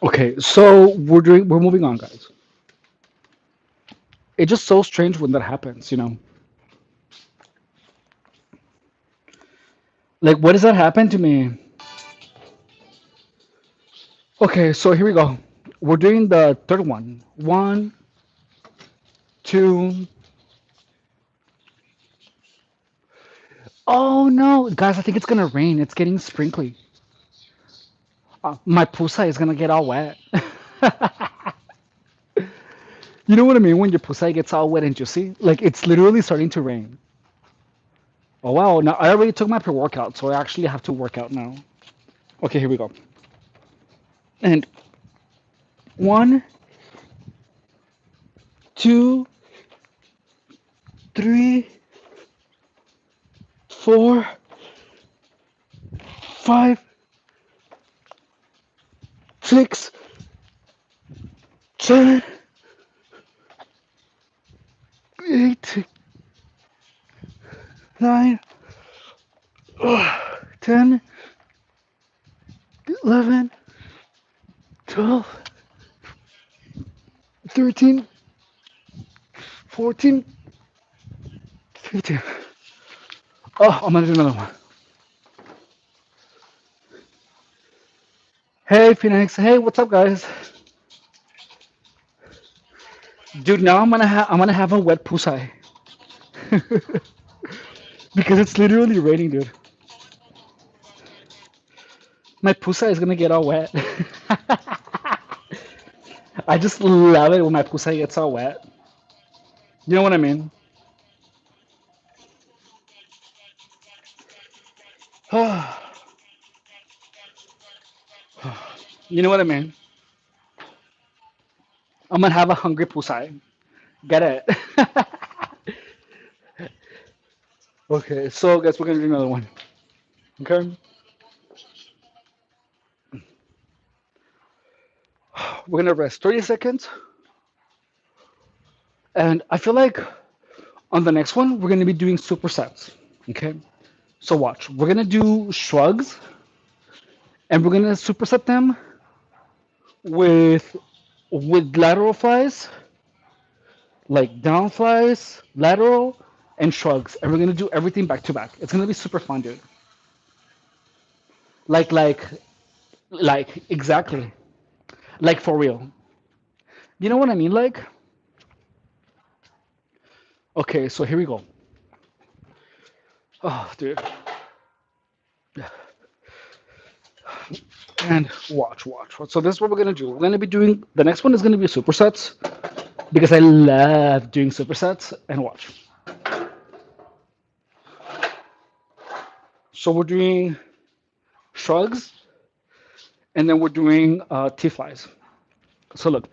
Okay, so we're moving on, guys. It's just so strange when that happens, you know. Like, what does that happen to me? Okay, so here we go. We're doing the third one. One, two. Oh no, guys! I think it's gonna rain. It's getting sprinkly. My pusa is gonna get all wet. You know what I mean when your pussy gets all wet and juicy? Like it's literally starting to rain. Oh wow, now I already took my pre-workout, so I actually have to work out now. Okay, here we go. And one, two, three, four, five, six, seven, eight, nine, 10, 11, 12, 13, 14, 15. Oh, I'm gonna do another one. Hey, Phoenix. Hey, what's up, guys? Dude, now I'm gonna have a wet pusai because it's literally raining, dude. My pusai is gonna get all wet. I just love it when my pusai gets all wet. You know what I mean? You know what I mean? I'm gonna have a hungry pusai. Get it? Okay, so guess we're gonna do another one. Okay, we're gonna rest 30 seconds, and I feel like on the next one we're gonna be doing supersets. Okay, so watch. We're gonna do shrugs, and we're gonna superset them with lateral flies, like down flies, lateral, and shrugs, and we're gonna do everything back to back. It's gonna be super fun, dude. Like, like, like exactly, like for real. You know what I mean? Like, okay, so here we go. Oh, dude, and watch. So this is what we're gonna do. We're gonna be doing the next one is gonna be supersets because I love doing supersets. And watch. So we're doing shrugs, and then we're doing T flies. So look,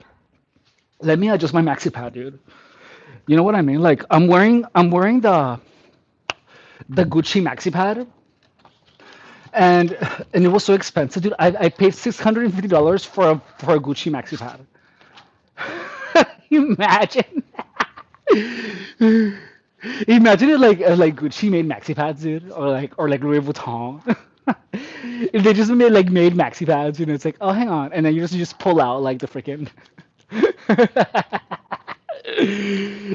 let me adjust my maxi pad, dude. You know what I mean? Like I'm wearing the Gucci maxi pad, and it was so expensive, dude. I paid $650 for a Gucci maxi pad. Imagine. Imagine it like Gucci made maxi pads, dude, or like Louis Vuitton. If they just made maxi pads, it's like, oh, hang on, and then you just pull out like the freaking.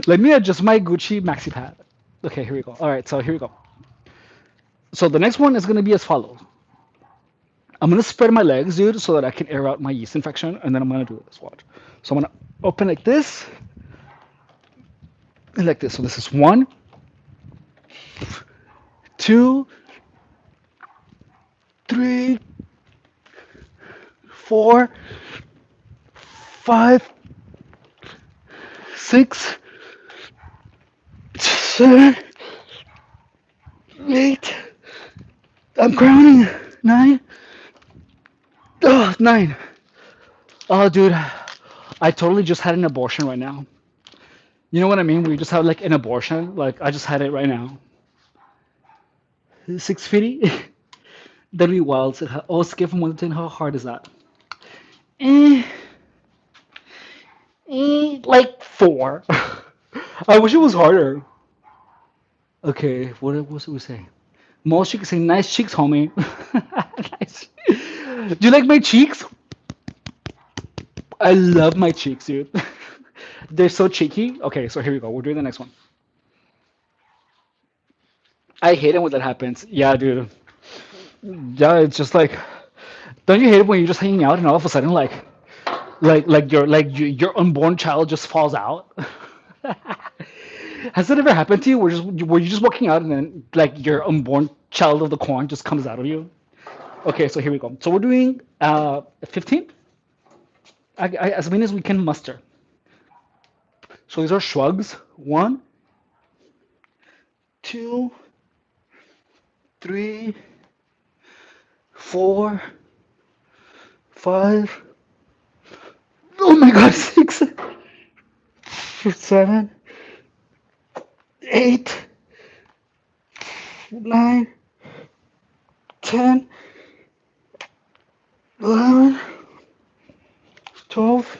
Let me adjust my Gucci maxi pad. Okay, here we go. All right, so here we go. So the next one is gonna be as follows. I'm gonna spread my legs, dude, so that I can air out my yeast infection, and then I'm gonna do this. Watch. So I'm gonna open like this and like this. So this is one, two, three, four, five, six, seven, eight. I'm counting. Nine. Oh, nine. Oh, dude. I totally just had an abortion right now. You know what I mean? We just had like an abortion. Like I just had it right now. 650? That'd be wild. Oh, skip from 1 to 10. How hard is that? Eh, like 4. I wish it was harder. Okay, what was it we say? Most chicks say nice cheeks, homie. Nice. Do you like my cheeks? I love my cheeks, dude. They're so cheeky. Okay, so here we go. We're doing the next one. I hate it when that happens. Yeah, dude. Yeah, it's just like, don't you hate it when you're just hanging out and all of a sudden, your unborn child just falls out? Has that ever happened to you? Were you just walking out and then like your unborn child of the corn just comes out of you? Okay, so here we go. So we're doing 15 as many as we can muster. So these are shrugs. 1, 2, 3, 4, 5. Oh my God, 6, 7, 8, 9, 10, 11, 12,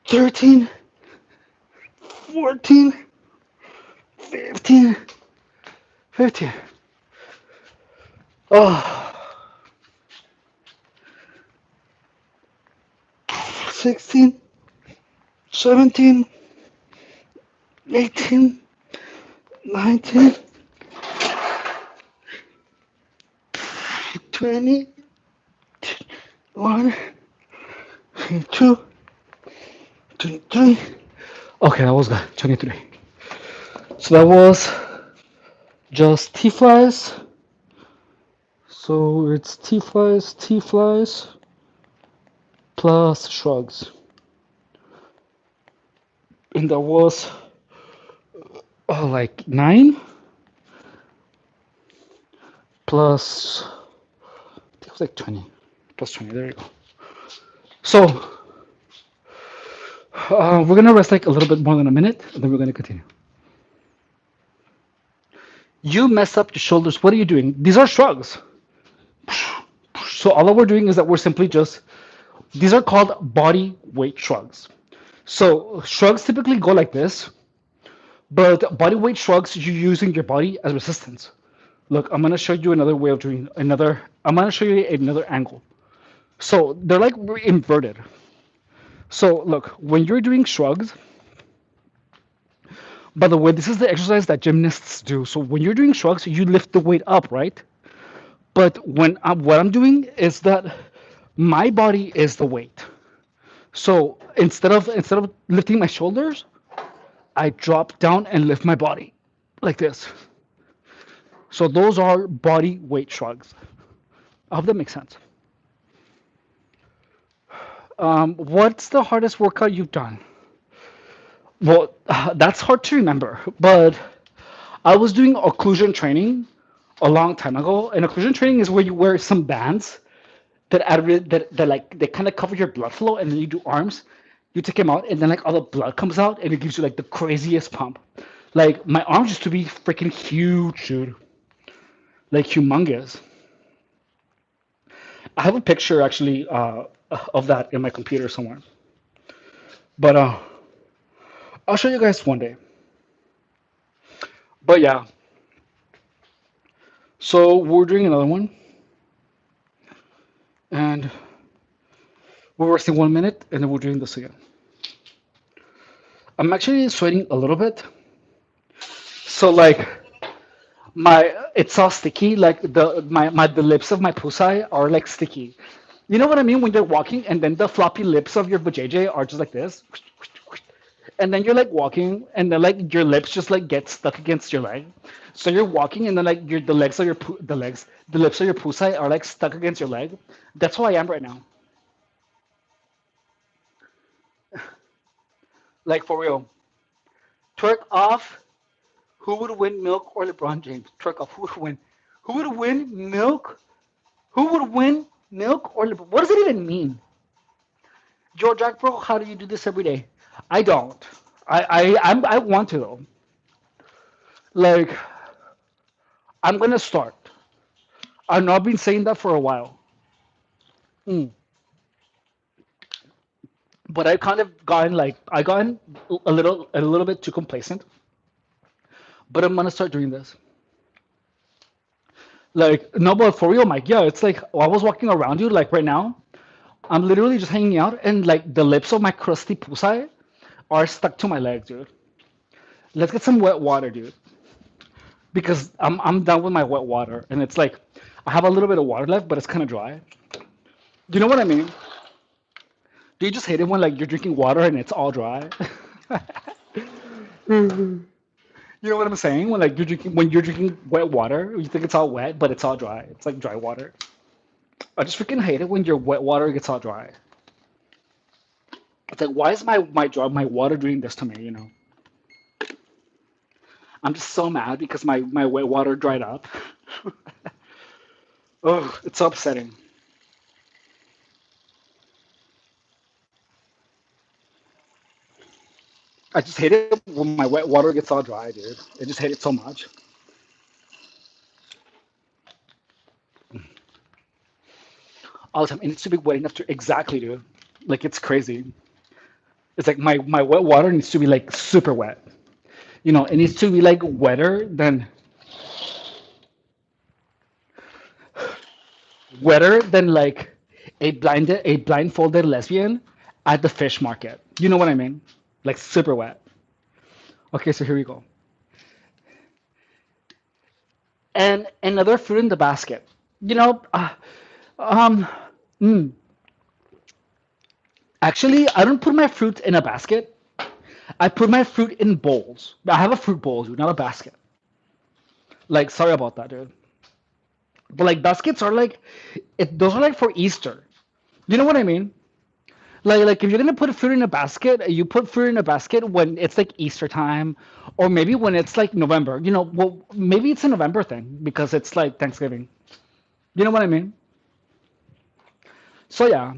13, 14, 15, 15. Oh, 16, 17, 18, 19, 20, 1, 2, 23. Okay, that was good. 23. So that was just T flies. So it's T flies plus shrugs. And that was like 9 plus, I think it was like 20. Plus 20, there you go. So we're gonna rest like a little bit more than a minute, and then we're gonna continue. You mess up your shoulders. What are you doing? These are shrugs. So all that we're doing is that we're simply just, these are called body weight shrugs. So shrugs typically go like this, but body weight shrugs, you're using your body as resistance. Look, I'm gonna show you another way of doing another. I'm gonna show you another angle. So they're like inverted. So look, when you're doing shrugs, by the way, this is the exercise that gymnasts do. So when you're doing shrugs, you lift the weight up, right? But what I'm doing is that my body is the weight. So instead of lifting my shoulders, I drop down and lift my body like this. So those are body weight shrugs. I hope that makes sense. What's the hardest workout you've done? Well, that's hard to remember, but I was doing occlusion training a long time ago, and occlusion training is where you wear some bands that like they kind of cover your blood flow, and then you do arms. You take them out, and then like all the blood comes out, and it gives you like the craziest pump. Like my arms used to be freaking huge, dude, like humongous. I have a picture actually of that in my computer somewhere, but I'll show you guys one day. But yeah, so we're doing another one, and we're resting 1 minute, and then we're doing this again. I'm actually sweating a little bit, so like it's all sticky. Like the lips of my pusai are like sticky. You know what I mean when you're walking, and then the floppy lips of your vajayjay are just like this, and then you're like walking, and then like your lips just like get stuck against your leg. So you're walking, and then like the legs of the lips of your pusai are like stuck against your leg. That's how I am right now. Like for real. Twerk off. Who would win, Milk or LeBron James? Twerk off. Who would win? Who would win, Milk? Who would win, Milk or LeBron? What does it even mean? Yo, Jack, bro, how do you do this every day? I don't. I want to though. Like, I'm gonna start. I know I've been saying that for a while. Mm. But I kind of gotten like I gotten a little bit too complacent. But I'm gonna start doing this. Like, no, but for real, Mike. Yeah, it's like I was walking around you like right now. I'm literally just hanging out, and like the lips of my crusty pusai are stuck to my legs, dude. Let's get some wet water, dude, because I'm done with my wet water, and it's like I have a little bit of water left, but it's kind of dry. You know what I mean? Do you just hate it when like you're drinking water and it's all dry? You know what I'm saying? When you're drinking wet water, you think it's all wet, but it's all dry. It's like dry water. I just freaking hate it when your wet water gets all dry. It's like, why is my water doing this to me? I'm just so mad because my wet water dried up. Oh, it's so upsetting. I just hate it when my wet water gets all dry, dude. I just hate it so much. All the time. It needs to be wet enough to exactly, dude. Like it's crazy. It's like my wet water needs to be like super wet. It needs to be like wetter than like a blindfolded lesbian at the fish market. You know what I mean? Like super wet. Okay, so here we go. And another fruit in the basket. You know, um, mm, actually, I don't put my fruit in a basket. I put my fruit in bowls. I have a fruit bowl, dude, not a basket. Like, sorry about that, dude. But like baskets are like, those are like for Easter. You know what I mean? Like if you're gonna put fruit in a basket, you put fruit in a basket when it's like Easter time, or maybe when it's like November. Well, maybe it's a November thing because it's like Thanksgiving. You know what I mean? So yeah,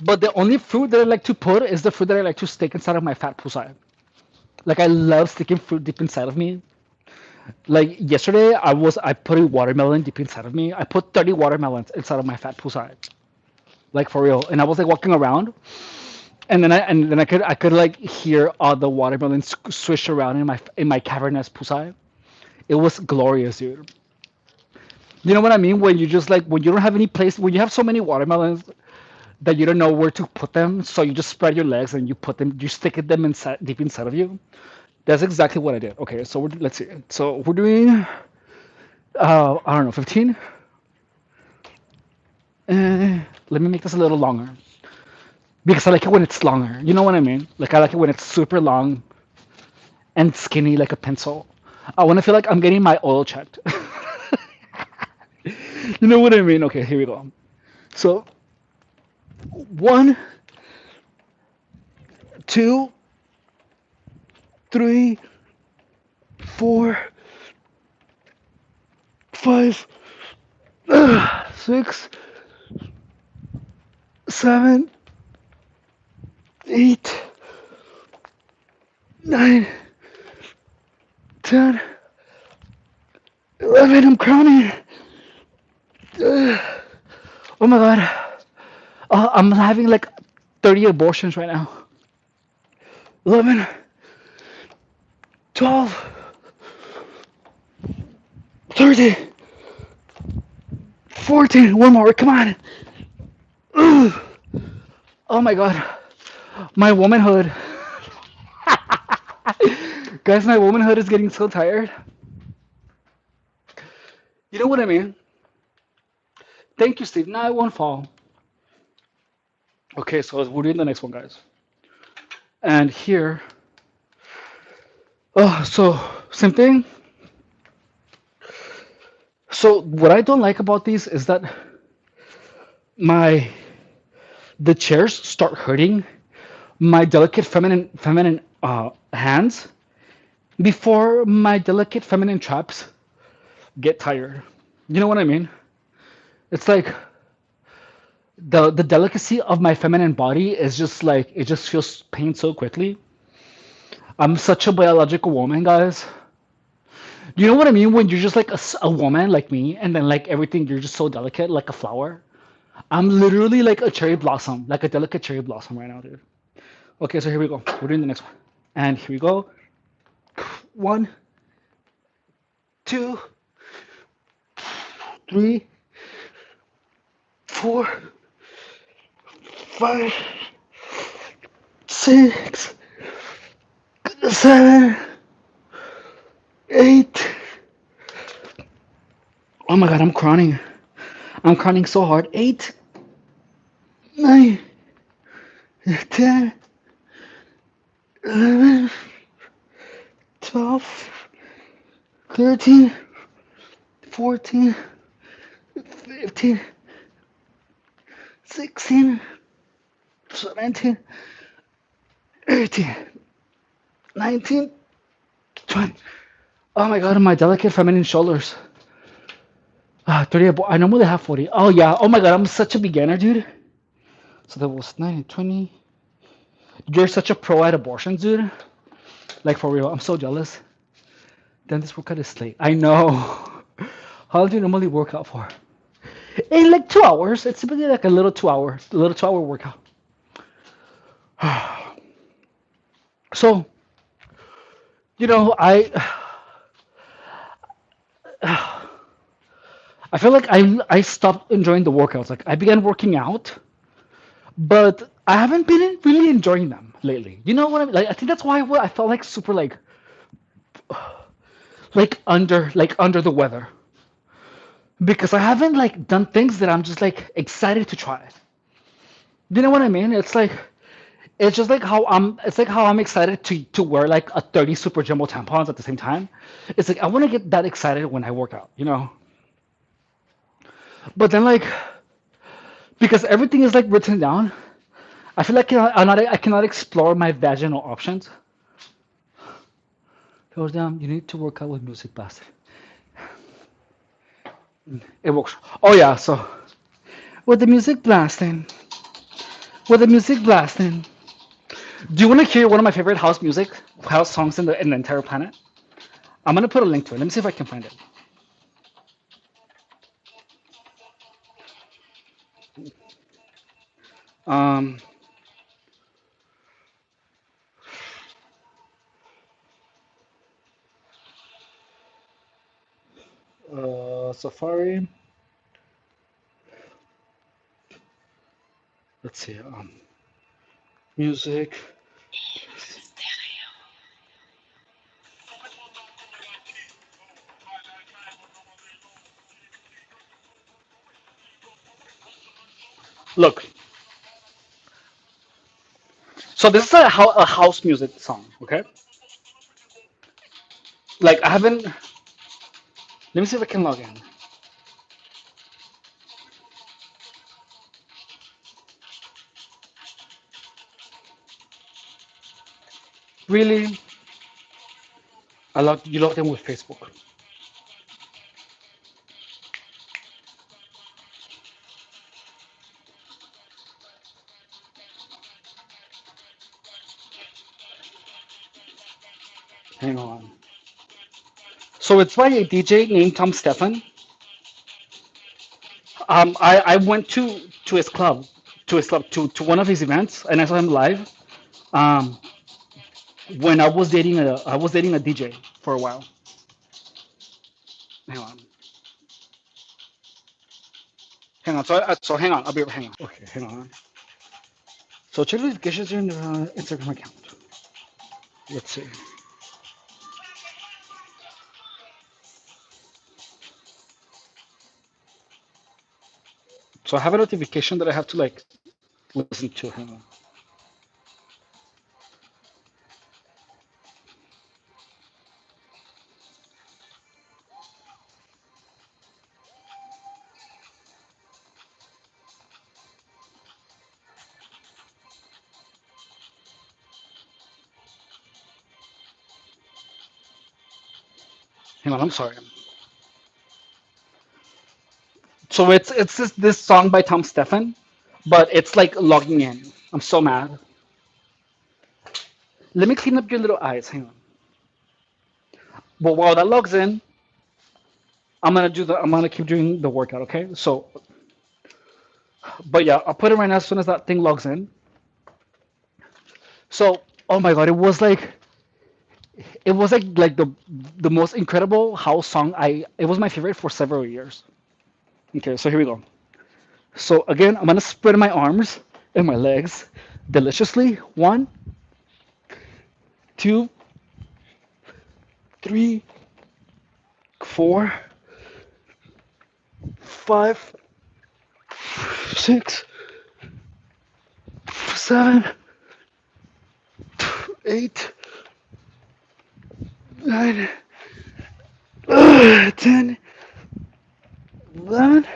but the only fruit that I like to put is the fruit that I like to stick inside of my fat pusai. Like I love sticking fruit deep inside of me. Like yesterday, I put a watermelon deep inside of me. I put 30 watermelons inside of my fat pusai. Like for real. And I was like walking around, and then I could like hear all the watermelons swish around in my cavernous pusai. It was glorious, dude. You know what I mean? When you just like when you don't have any place, when you have so many watermelons that you don't know where to put them, so you just spread your legs and you stick them inside deep inside of you. That's exactly what I did. Okay, so let's see. So we're doing I don't know, 15. Let me make this a little longer because I like it when it's longer. You know what I mean? Like I like it when it's super long and skinny like a pencil. I want to feel like I'm getting my oil checked. You know what I mean? Okay, here we go. So one, two, three, four, five, six, seven, eight, nine, 10, 11. I'm crowning. Oh my god. I'm having like 30 abortions right now. 11, 12, 13, 14. One more. Come on. Ugh. Oh my god. My womanhood. Guys, my womanhood is getting so tired. You know what I mean? Thank you, Steve. No, I won't fall. Okay, so we're doing the next one, guys. And here, so same thing. So what I don't like about these is that my the chairs start hurting my delicate feminine hands before my delicate feminine traps get tired. You know what I mean? It's like the delicacy of my feminine body is just like it just feels pain so quickly. I'm such a biological woman, guys. Do you know what I mean when you're just like a woman like me, and then like everything you're just so delicate, like a flower. I'm literally like a cherry blossom, like a delicate cherry blossom right now, dude. Okay, so here we go. We're doing the next one, and here we go. One, two, three, four, five, six, seven, eight. Oh my god, I'm crying. I'm crying so hard. Eight, nine, 10, 11, 12, 13, 14, 15, 16, 17, 18, 19, 20. Oh my god, my delicate feminine shoulders. 30. I normally have 40. Oh yeah. Oh my god, I'm such a beginner, dude. So that was 9, 20. You're such a pro at abortions, dude. Like for real. I'm so jealous. Then this workout is late. I know. How long do you normally work out for? In like 2 hours. It's typically like a little 2 hour workout. So, you know, I feel like I stopped enjoying the workouts. Like I began working out, but I haven't been really enjoying them lately. You know what I mean? Like I think that's why I felt like super like under the weather because I haven't like done things that I'm just like excited to try. You know what I mean? It's just like how I'm excited to wear like a 30 super jumbo tampons at the same time. It's like I want to get that excited when I work out, you know. But then like because everything is like written down, I feel like I cannot explore my vaginal options. Goes down. You need to work out with music blasting. It works. Oh yeah. So with the music blasting, with the music blasting. Do you want to hear one of my favorite house songs in the entire planet? I'm gonna put a link to it. Let me see if I can find it. Um, Safari. Let's see. Music. Look. So this is a house music song. Okay. Like I haven't. Let me see if I can log in. Really? You logged in with Facebook. Hang on. So it's by a DJ named Tom Stefan. I went to his club, to one of his events, and I saw him live. Um, when I was dating a DJ for a while. Hang on, hang on. So hang on. I'll be hang on. Okay, hang on. So check notifications in the Instagram account. Let's see. So I have a notification that I have to like listen to. Hang on. Hang on. I'm sorry. So it's this song by Tom Stefan. but it's like logging in. I'm so mad. Let me clean up your little eyes. Hang on. But while that logs in, I'm gonna keep doing the workout, okay? So, but yeah, I'll put it right now as soon as that thing logs in. So, oh my god, it was like the most incredible house song. It was my favorite for several years. Okay, so here we go. So again, I'm gonna spread my arms and my legs deliciously. One, two, three, four, five, six, seven, eight, nine, 10, 11,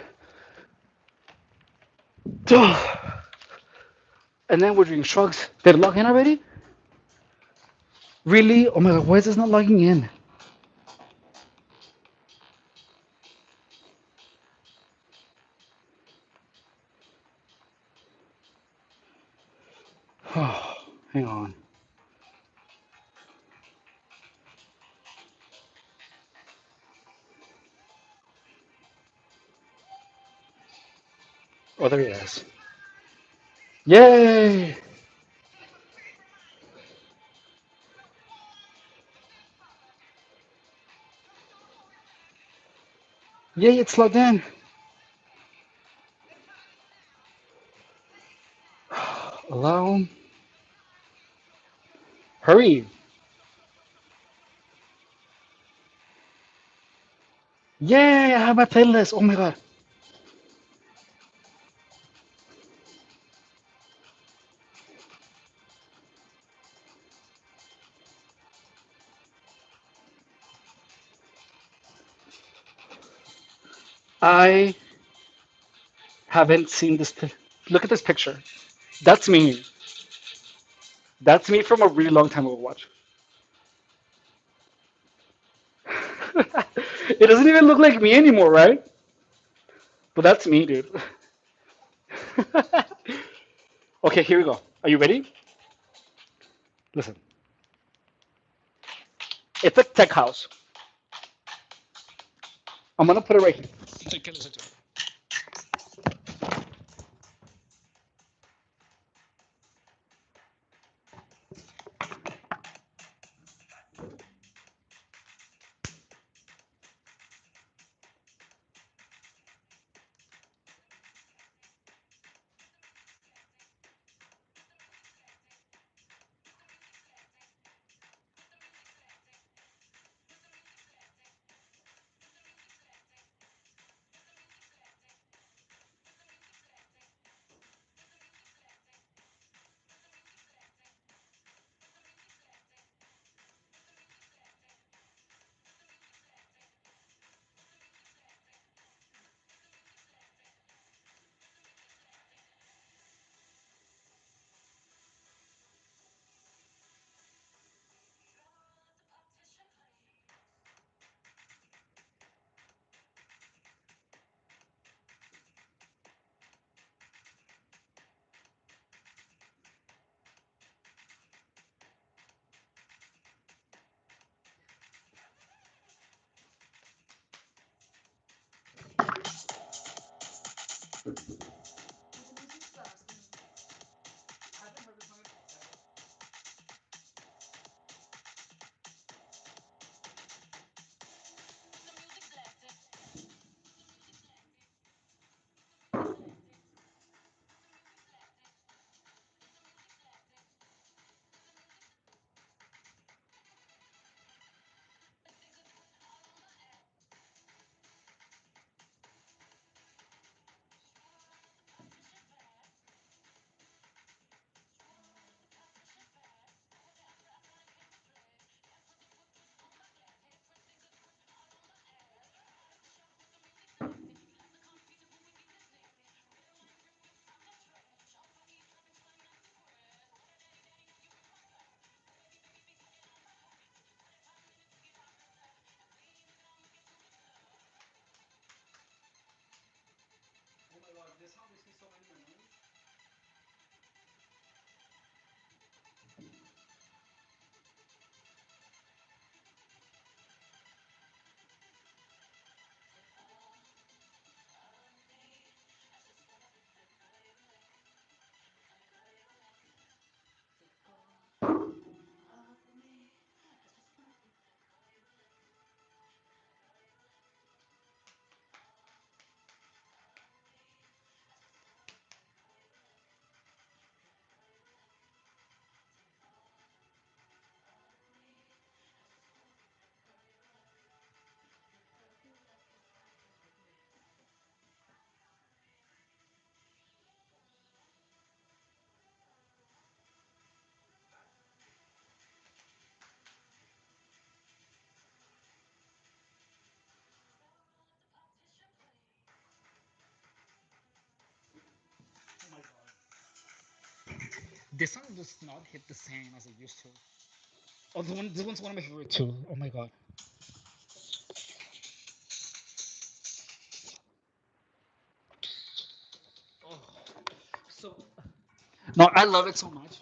12. And then we're doing shrugs. Did it log in already? Really? Oh my god, why is this not logging in? Oh, hang on. Oh, there he is. Yay! Yay, it's logged in. Allow. Hurry. Yay, I have my playlist. Oh my god. I haven't seen this. Look at this picture. That's me. That's me from a really long time ago. Watch. It doesn't even look like me anymore, right? But that's me, dude. Okay, here we go. Are you ready? Listen. It's a tech house. I'm gonna put it right here. Okay, listen to it. This song does not hit the same as it used to. Oh, this one's one of my favorite too. Oh my god. Oh, so no, I love it so much.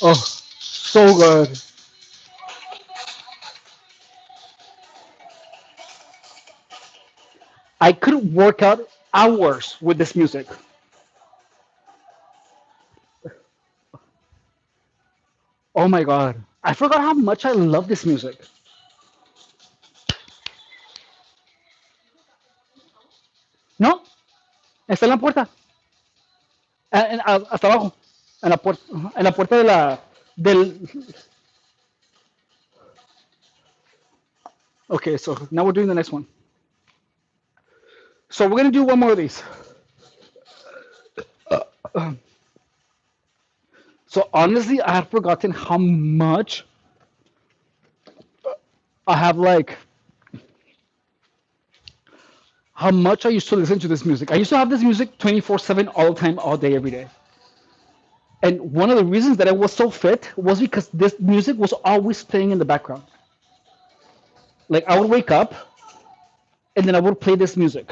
Oh, so good. I could work out hours with this music. Oh my god. I forgot how much I love this music. ¿No? Está en la puerta. Hasta abajo. En la puerta de la. Del. Okay, so now we're doing the next one. So we're gonna do one more of these. So honestly, I have forgotten how much I have like how much I used to listen to this music. I used to have this music 24/7 all the time, all day, every day. And one of the reasons that I was so fit was because this music was always playing in the background. Like I would wake up and then I would play this music.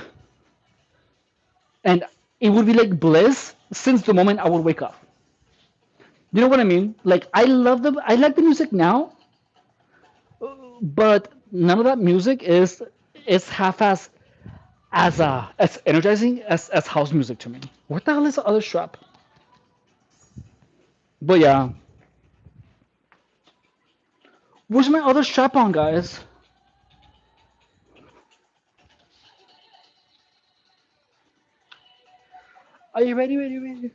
And it would be like bliss since the moment I would wake up. You know what I mean? Like I like the music now, but none of that music is half as energizing as house music to me. What the hell is the other strap? But yeah, where's my other strap on, guys? Are you ready? Ready? Ready?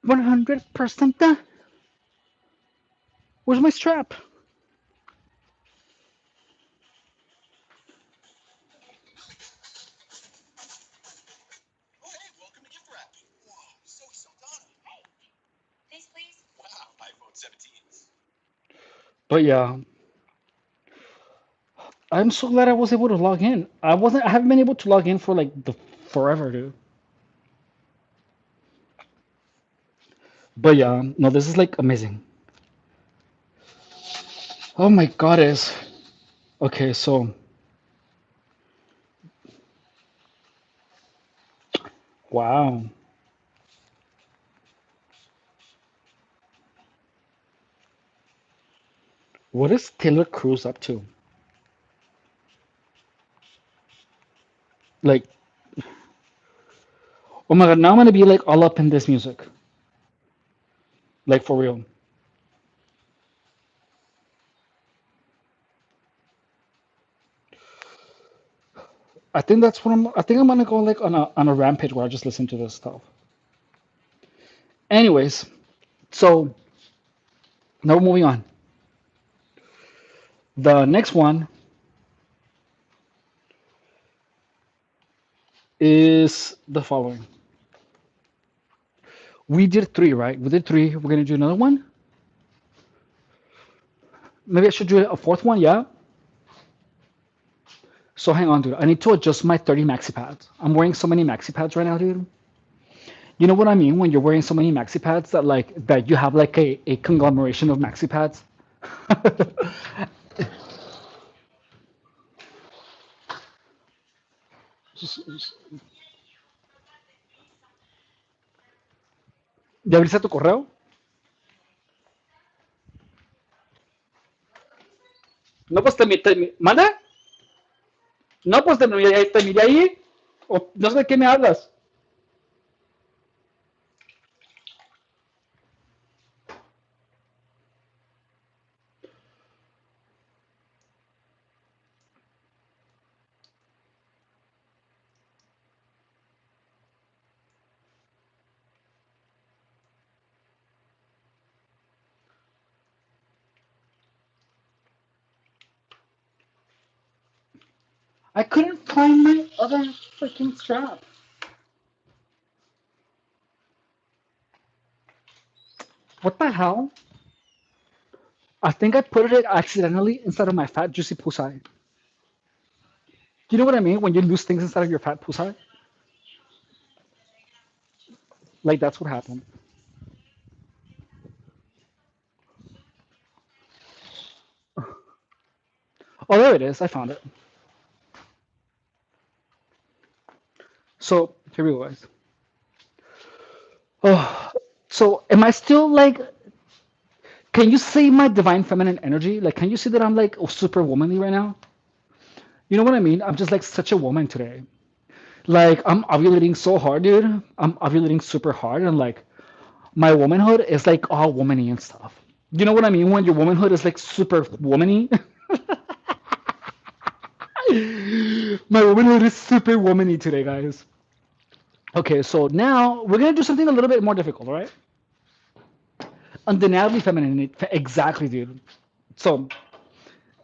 100%. Where's my strap? But yeah, I'm so glad I was able to log in. I haven't been able to log in for like the forever, dude. But yeah, no, this is like amazing. Oh my goddess. Okay, so wow. What is Taylor Cruz up to? Like, oh my god, now I'm gonna be like all up in this music. Like for real. I think I'm gonna go like on a rampage where I just listen to this stuff. Anyways, so now we're moving on. The next one is the following. We did three, right? We did three. We're gonna do another one. Maybe I should do a fourth one, yeah? So hang on, dude. I need to adjust my 30 maxi pads. I'm wearing so many maxi pads right now, dude. You know what I mean when you're wearing so many maxi pads that you have like a conglomeration of maxi pads? ¿Ya abriste tu correo? No, pues ¿manda? No, pues te miré ahí. O, no sé de qué me hablas. I couldn't find my other freaking strap. What the hell? I think I put it accidentally inside of my fat juicy pusai. You know what I mean? When you lose things inside of your fat pusai? Like that's what happened. Oh, there it is. I found it. So here we go, guys. Oh, so am I still like? Can you see my divine feminine energy? Like, can you see that I'm like super womanly right now? You know what I mean? I'm just like such a woman today. Like I'm ovulating so hard, dude. I'm ovulating super hard, and like my womanhood is like all womany and stuff. You know what I mean? When your womanhood is like super womany. My womanhood is super womany today, guys. Okay, so now we're gonna do something a little bit more difficult, all right? Undeniably feminine, exactly, dude. So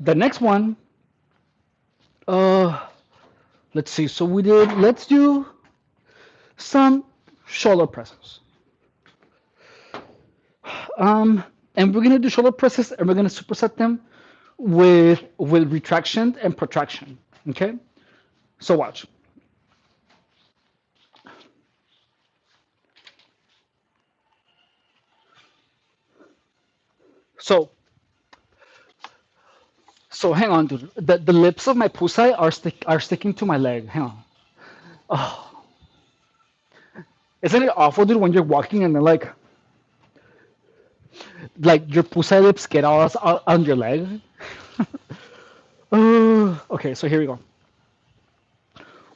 the next one, uh, let's see. So we did. Let's do some shoulder presses. Um, and we're gonna do shoulder presses, and we're gonna superset them with retraction and protraction. Okay. So watch. So so hang on, dude. The lips of my pusai are sticking to my leg. Hang on. Oh, isn't it awful, dude, when you're walking and then like your pusai lips get all on your leg? Okay, so here we go.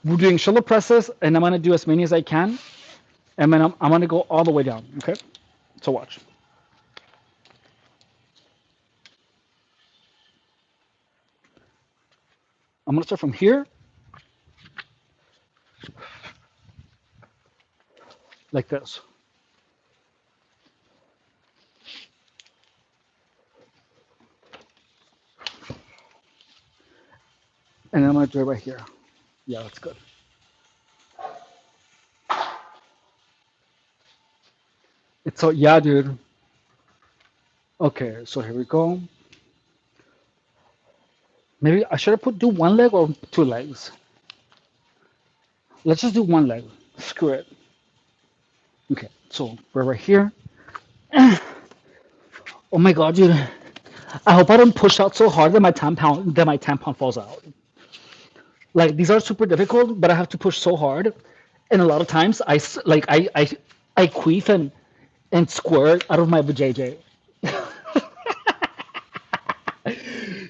We're doing shoulder presses, and I'm gonna do as many as I can, and then I'm gonna go all the way down. Okay, so watch. I'm gonna start from here, like this, and then I'm gonna do it right here. Yeah, that's good. It's so yeah, dude. Okay, so here we go. Maybe I should have put do one leg or two legs. Let's just do one leg. Screw it. Okay, so we're right here. Oh my god, dude. I hope I don't push out so hard that my tampon falls out. Like these are super difficult, but I have to push so hard, and a lot of times I queef and squirt out of my vajayjay.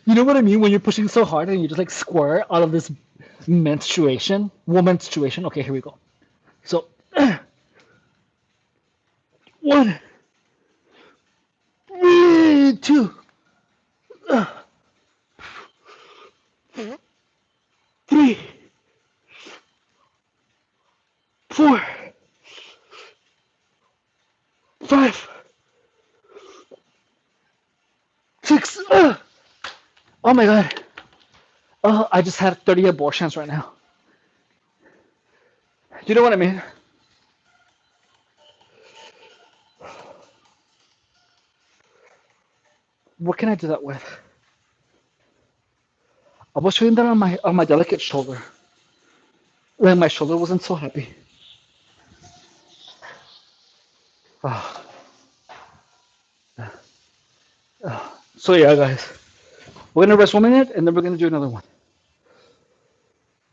You know what I mean when you're pushing so hard and you just like squirt out of this menstruation, womanstruation. Okay, here we go. So one, two, three, four, five, six. Oh my god. Oh, I just had 30 abortions right now. You know what I mean? What can I do that with? I was feeling that on my delicate shoulder. Like my shoulder wasn't so happy. Oh, so yeah, guys, we're gonna rest 1 minute and then we're gonna do another one.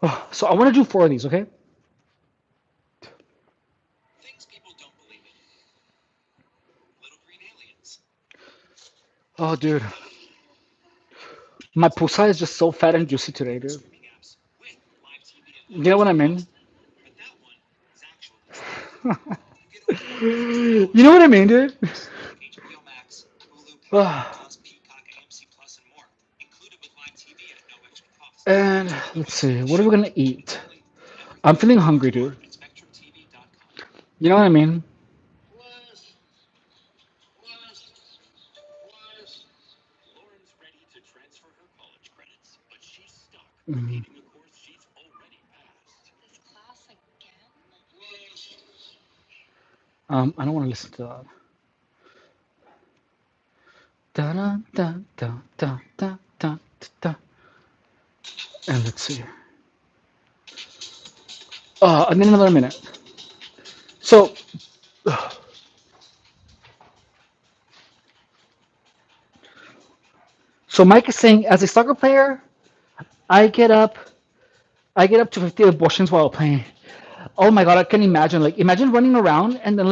Oh, so I want to do four of these, okay? Oh, dude, my pussy is just so fat and juicy today, dude. You know what I mean? You know what I mean, dude? Ah, and let's see, what are we gonna eat? I'm feeling hungry, dude. You know what I mean? Mhm. I don't want to listen to that. Da da da da da da da da. And let's see. I need another minute. So, so Mike is saying, as a soccer player, I get up, I get up to 50 abortions while playing. Oh my God, I can imagine. Like, imagine running around and then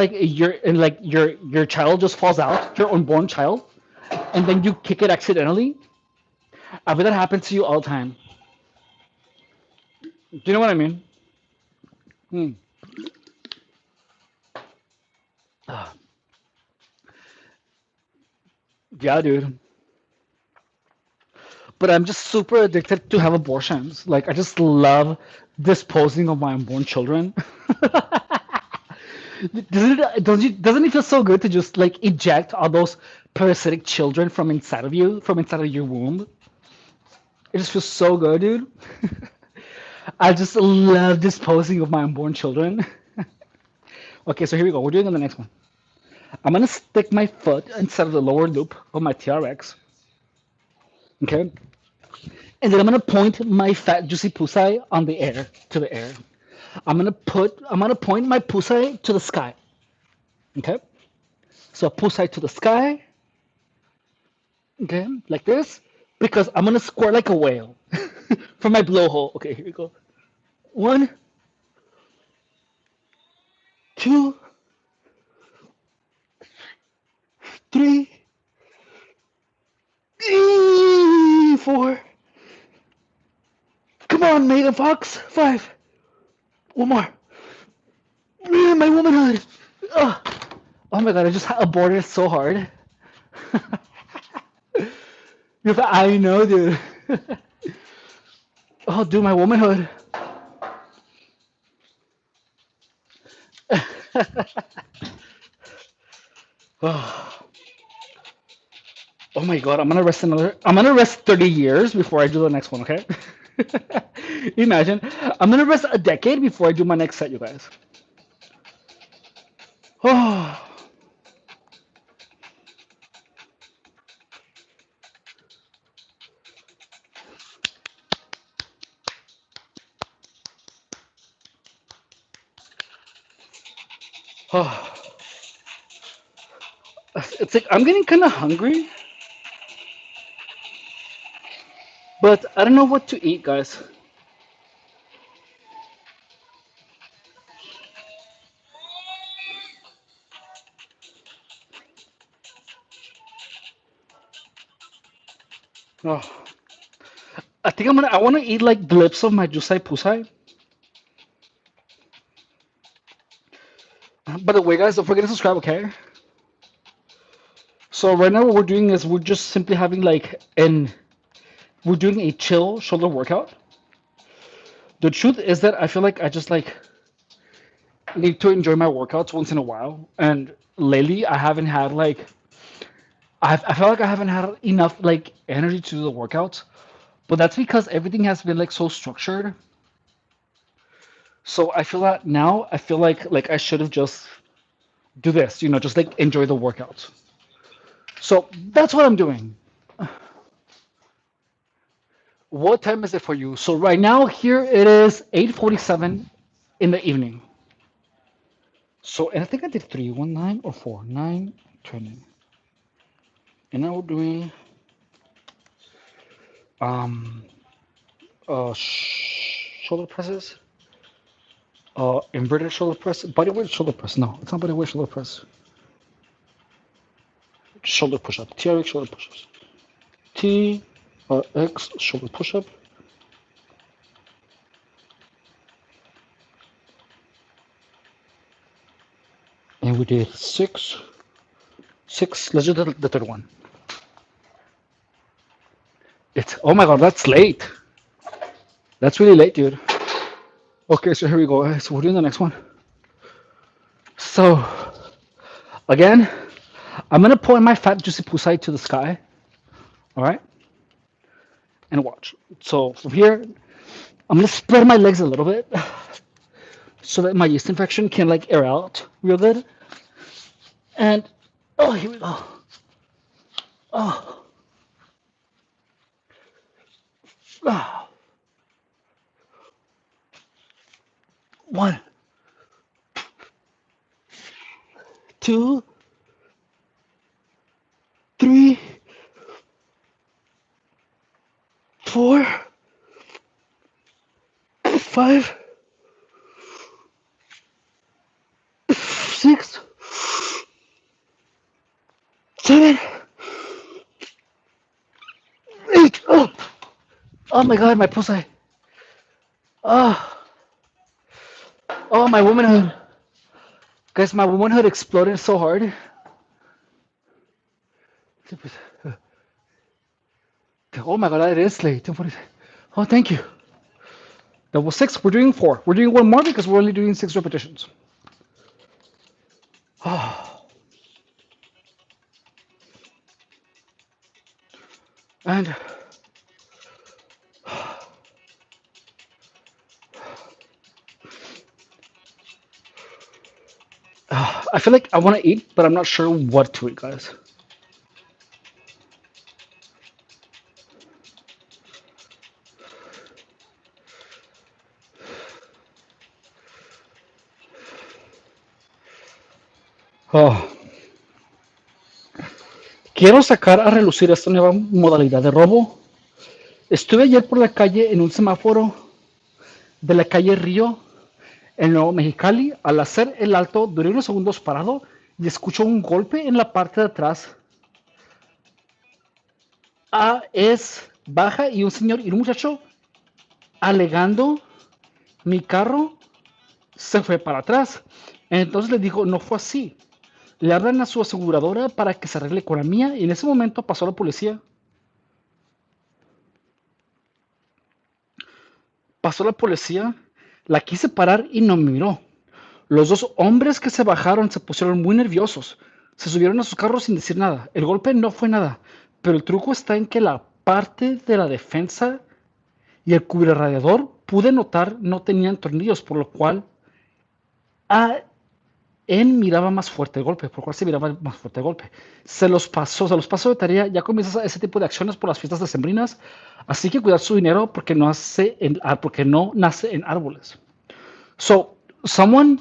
your child just falls out, your unborn child, and then you kick it accidentally. I bet that happens to you all the time. Do you know what I mean? Hmm. Ah, yeah, dude. But I'm just super addicted to have abortions. Like, I just love disposing of my unborn children. Doesn't it feel so good to just like eject all those parasitic children from inside of you, from inside of your womb? It just feels so good, dude. I just love disposing of my unborn children. Okay, so here we go. We're doing on the next one. I'm gonna stick my foot inside of the lower loop of my TRX. Okay, and then I'm gonna point my fat juicy pussy on the air to the air. I'm gonna point my pussy to the sky. Okay, so pussy to the sky. Okay, like this, because I'm gonna squirt like a whale from my blowhole. Okay, here we go. One, two, three, four. Come on, Megan Fox. Five. One more. My womanhood. Ugh. Oh my god, I just aborted so hard. I know, dude. Oh, dude, my womanhood. Oh, oh my god, I'm gonna rest 30 years before I do the next one, okay? Imagine. I'm gonna rest a decade before I do my next set, you guys. Oh, oh. It's like I'm getting kind of hungry, but I don't know what to eat, guys. Oh, I want to eat like the lips of my Jusai Pusai. By the way, guys, don't forget to subscribe, okay? So right now what we're doing is we're just simply having we're doing a chill shoulder workout. The truth is that I feel like I just like need to enjoy my workouts once in a while. And lately I haven't had I feel like I haven't had enough like energy to do the workouts. But that's because everything has been like so structured. So I feel that now I feel like I should have just do this, just like enjoy the workouts. So that's what I'm doing. What time is it for you? So right now here it is 8:47 in the evening. So and I think I did three, one nine or four, nine, 20. And now we're doing um shoulder presses, inverted shoulder press, bodyweight shoulder press. No, it's not bodyweight shoulder press. Shoulder push up. TRX shoulder push ups. TRX shoulder push up. And we did six. Six. Let's do the third one. It's oh my god, that's late. That's really late, dude. Okay, so here we go. So we're doing the next one. So again, I'm gonna point my fat juicy pussy to the sky. All right, and watch. So from here, I'm gonna spread my legs a little bit so that my yeast infection can like air out real good. And oh, here we go. Oh, oh. One, two, three, four, five, six, seven, eight. Oh, oh my God, my pussy. Oh, oh, my womanhood. Guys, my womanhood exploded so hard. Oh my God, it is late. 10:40. Oh, thank you. That was six. We're doing four. We're doing one more because we're only doing six repetitions. Oh, and I feel like I want to eat, but I'm not sure what to eat, guys. Oh, quiero sacar a relucir esta nueva modalidad de robo. Estuve ayer por la calle en un semáforo de la calle Río en Nuevo Mexicali. Al hacer el alto, duré unos segundos parado y escucho un golpe en la parte de atrás. Es baja y un señor y un muchacho alegando mi carro se fue para atrás. Entonces le digo, no fue así. Le hablan a su aseguradora para que se arregle con la mía y en ese momento pasó la policía. Pasó la policía, la quise parar y no me miró. Los dos hombres que se bajaron se pusieron muy nerviosos. Se subieron a sus carros sin decir nada. El golpe no fue nada, pero el truco está en que la parte de la defensa y el cubrirradiador pude notar no tenían tornillos, por lo cual a él miraba más fuerte el golpe, por lo cual se miraba más fuerte el golpe. Se los pasó de tarea, ya comienzas ese tipo de acciones por las fiestas decembrinas, así que cuidar su dinero porque no nace en árboles. So, someone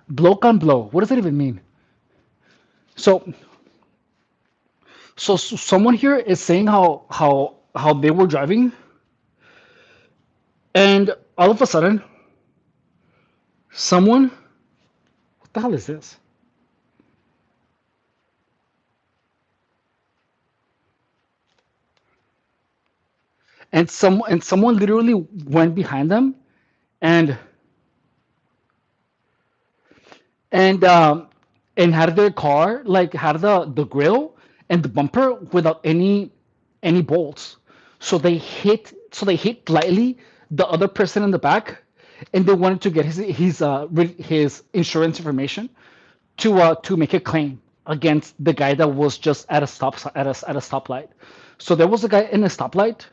blow can blow. What does that even mean? So, so someone here is saying how they were driving, and all of a sudden, someone, what the hell is this? And someone literally went behind them, and and um and had their car like had the grill and the bumper without any bolts. So they hit lightly the other person in the back, and they wanted to get his insurance information to make a claim against the guy that was just at a stoplight. So there was a guy in a stoplight.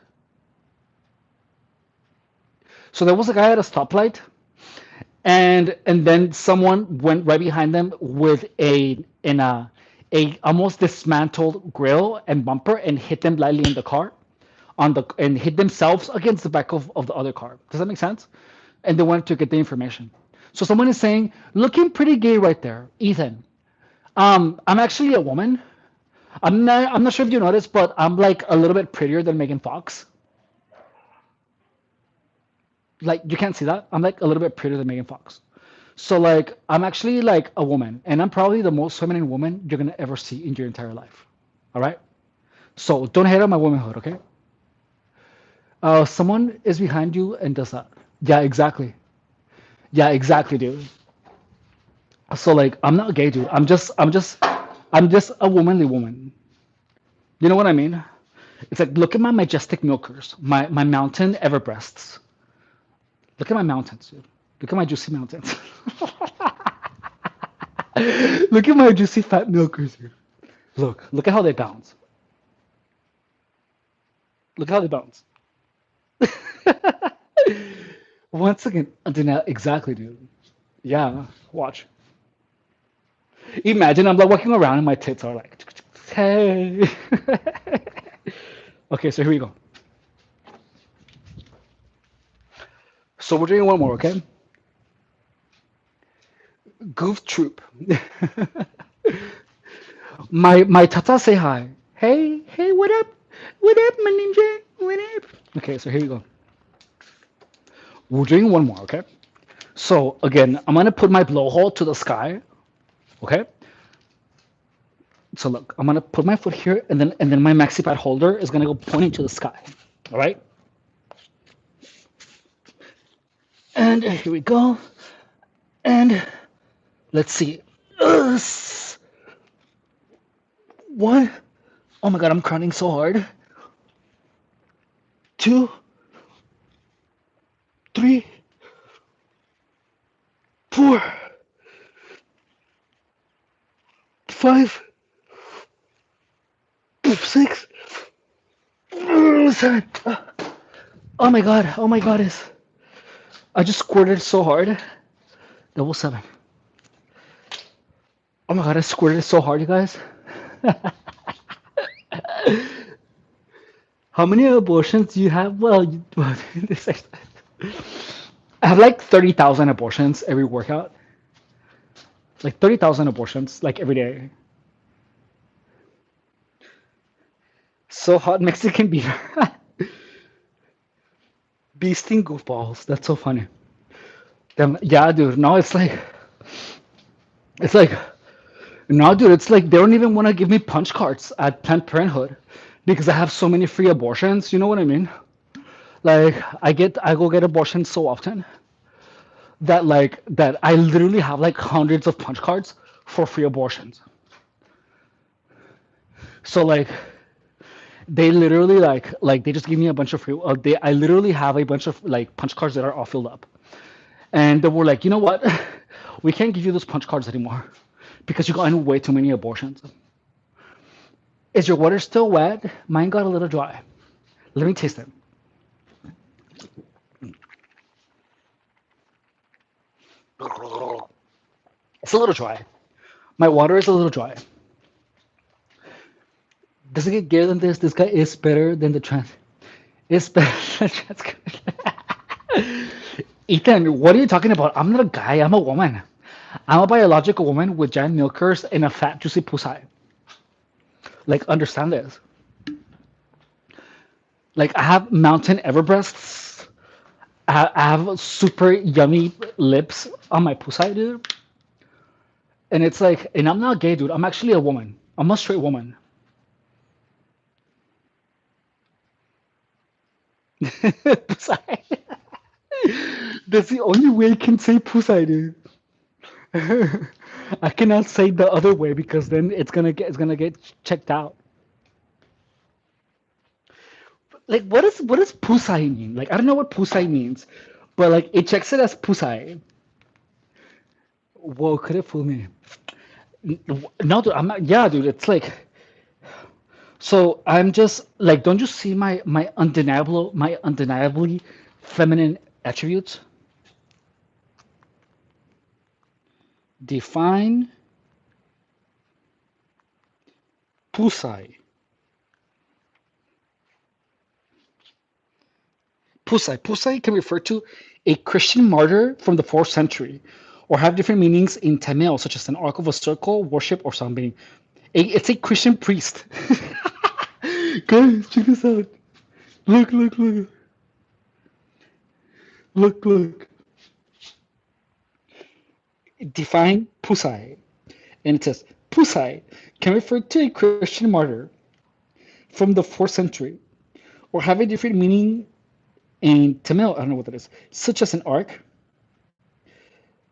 So there was a guy at a stoplight, and then someone went right behind them with a almost dismantled grill and bumper and hit them lightly in the car and hit themselves against the back of the other car. Does that make sense? And they wanted to get the information. So someone is saying, looking pretty gay right there, Ethan. I'm actually a woman. I'm not sure if you noticed, but I'm like a little bit prettier than Megan Fox. Like you can't see that. I'm like a little bit prettier than Megan Fox. So like I'm actually like a woman, and I'm probably the most feminine woman you're gonna ever see in your entire life. All right. So don't hate on my womanhood, okay? Someone is behind you and does that. Yeah, exactly. Yeah, exactly, dude. So like I'm not gay, dude. I'm just a womanly woman. You know what I mean? It's like look at my majestic milkers, my mountain Everbreasts. Look at my mountains, dude. Look at my juicy mountains. Look at my juicy fat milkers, dude. Look at how they bounce. Look how they bounce. Once again, exactly, dude. Yeah, watch. Imagine I'm like walking around and my tits are like, hey. Okay, so here we go. So we're doing one more, okay? Goof troop. My tata say hi. Hey, hey, what up? What up, my ninja? What up? Okay, so here you go. We're doing one more, okay? So again, I'm gonna put my blowhole to the sky, okay? So look, I'm gonna put my foot here, and then my maxi pad holder is gonna go pointing to the sky. All right? And here we go. And let's see. One. Oh my god, I'm crowning so hard. Two, three, four, five, six, seven. Oh my god. Oh my goddess. I just squirted so hard. Double seven. Oh my god, I squirted so hard, you guys. How many abortions do you have? Well, I have like 30,000 abortions every workout. Like 30,000 abortions, like every day. So hot Mexican beater. Beasting goofballs. That's so funny. Yeah, dude. No, it's like, no, dude. It's like they don't even want to give me punch cards at Planned Parenthood because I have so many free abortions. You know what I mean? Like I go get abortions so often that I literally have like hundreds of punch cards for free abortions. So like they literally like they just give me a bunch of free. They I literally have a bunch of like punch cards that are all filled up, and they were like, you know what, we can't give you those punch cards anymore because you got way too many abortions. Is your water still wet? Mine got a little dry. Let me taste it. It's a little dry. My water is a little dry. Does it get better than this? This guy is better than the trans. It's better than trans. Ethan, what are you talking about? I'm not a guy. I'm a woman. I'm a biological woman with giant milkers and a fat, juicy pussy. Like, understand this. Like, I have mountain Everbreasts. I have super yummy lips on my pussy, dude. And it's like, and I'm not gay, dude. I'm actually a woman. I'm a straight woman. Pussy. That's the only way you can say pussy, dude. I cannot say the other way because then it's gonna get checked out. Like what does pusai mean? Like I don't know what pusai means, but like it checks it as pusai. Whoa, could it fool me? No, dude, I'm not. Yeah, dude, it's like so. I'm just like, don't you see my undeniably feminine attributes? Define pusai. Pusai can refer to a Christian martyr from the 4th century, or have different meanings in Tamil, such as an arc of a circle, worship, or something. It's a Christian priest. Guys, check this out. Look, look, look, look, look. Define Pusai. And it says, Pusai can refer to a Christian martyr from the 4th century, or have a different meaning in Tamil, I don't know what that is, such as an arc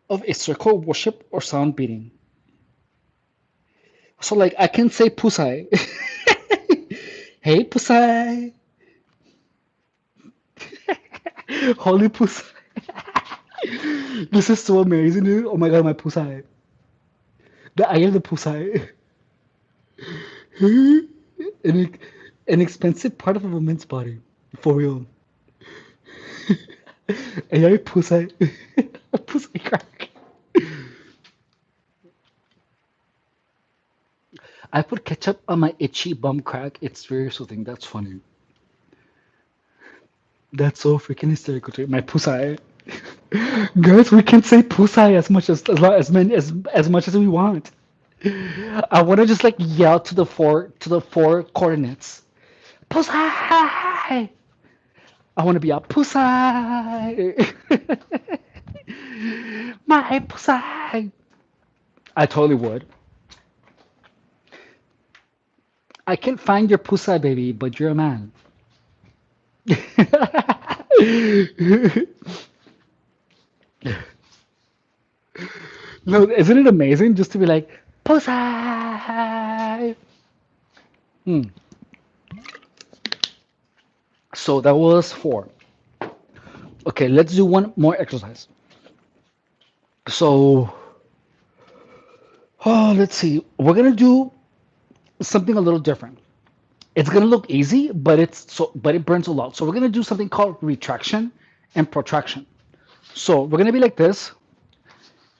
of a circle, worship, or sound beating. So like I can say Pusai. Hey Pusai. Holy Pusai. This is so amazing, dude. Oh my god, my Pusai. I am the Pusai. an, an expensive part of a woman's body. For real. And I Pusai. Pusai crack. I put ketchup on my itchy bum crack. It's very soothing. That's funny. That's so freaking hysterical. Too. My pussy. Guys, we can say pussy as much as we want. I want to just like yell to the four coordinates. Pussy. I want to be a pussy. My pussy. I totally would. I can't find your pussy, baby, but you're a man. No, isn't it amazing just to be like pussy? Hmm. So that was four. Okay, let's do one more exercise. So, oh, let's see. We're gonna do something a little different. It's gonna look easy, but it burns a lot. So we're gonna do something called retraction and protraction. So we're gonna be like this,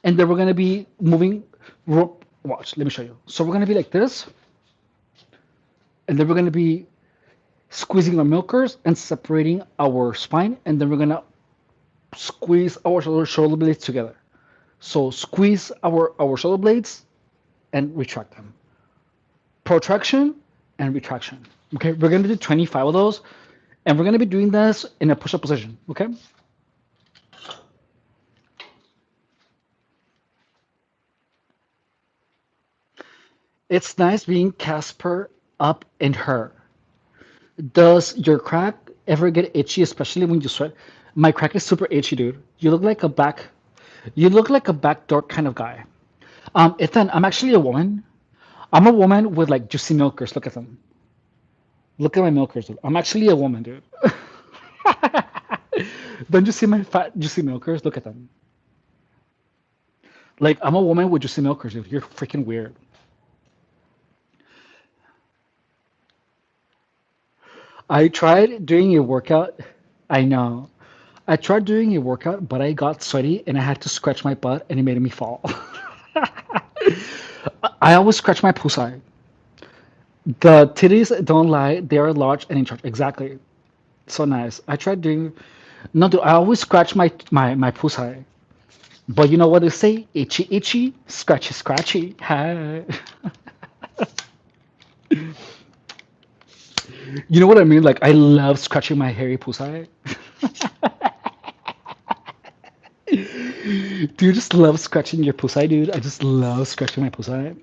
and then we're gonna be moving. Watch, let me show you. So we're gonna be like this, and then we're gonna be squeezing our milkers and separating our spine, and then we're gonna squeeze our shoulder blades together. So squeeze our shoulder blades and retract them. Protraction and retraction. Okay, we're gonna do 25 of those, and we're gonna be doing this in a push-up position. Okay. It's nice being Casper up in her. Does your crack ever get itchy, especially when you sweat? My crack is super itchy, dude. You look like a backdoor kind of guy. Ethan, I'm actually a woman. I'm a woman with like juicy milkers. Look at them. Look at my milkers, dude. I'm actually a woman, dude. Don't you see my fat juicy milkers? Look at them. Like I'm a woman with juicy milkers, dude. You're freaking weird. I tried doing a workout. I know. I tried doing a workout, but I got sweaty and I had to scratch my butt and it made me fall. I always scratch my pussy. The titties don't lie, they are large and in charge. Exactly. So nice. I tried doing no dude, I always scratch my pussy. But you know what they say? Itchy itchy, scratchy scratchy. Hi. You know what I mean? Like I love scratching my hairy pussy. Do you just love scratching your pussy, dude? I just love scratching my pussy.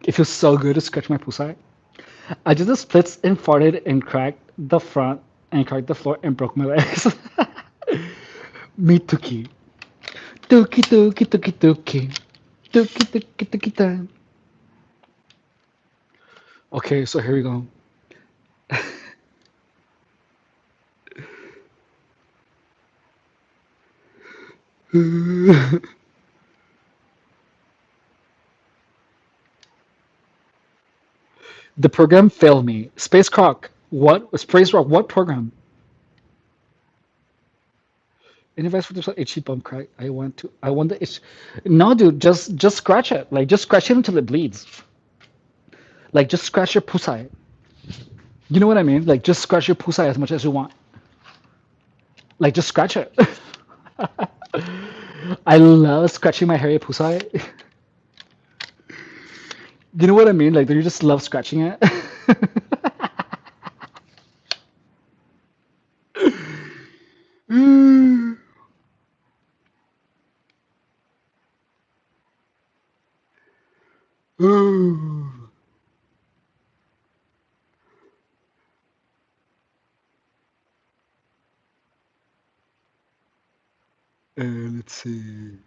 It feels so good to scratch my pussy. I did the splits and farted and cracked the front and cracked the floor and broke my legs. Me tookie. Tookie tookie tookie tookie. Tookie tookie tookie time. Okay, so here we go. The program failed me. Space Croc. What? Space Rock. What program? Any advice for this itchy bum crack? I want the itch. No, dude, just scratch it. Like just scratch it until it bleeds. Like just scratch your pussy. You know what I mean? Like just scratch your pussy as much as you want. Like just scratch it. I love scratching my hairy pussy. You know what I mean? Like you just love scratching it. Let's see.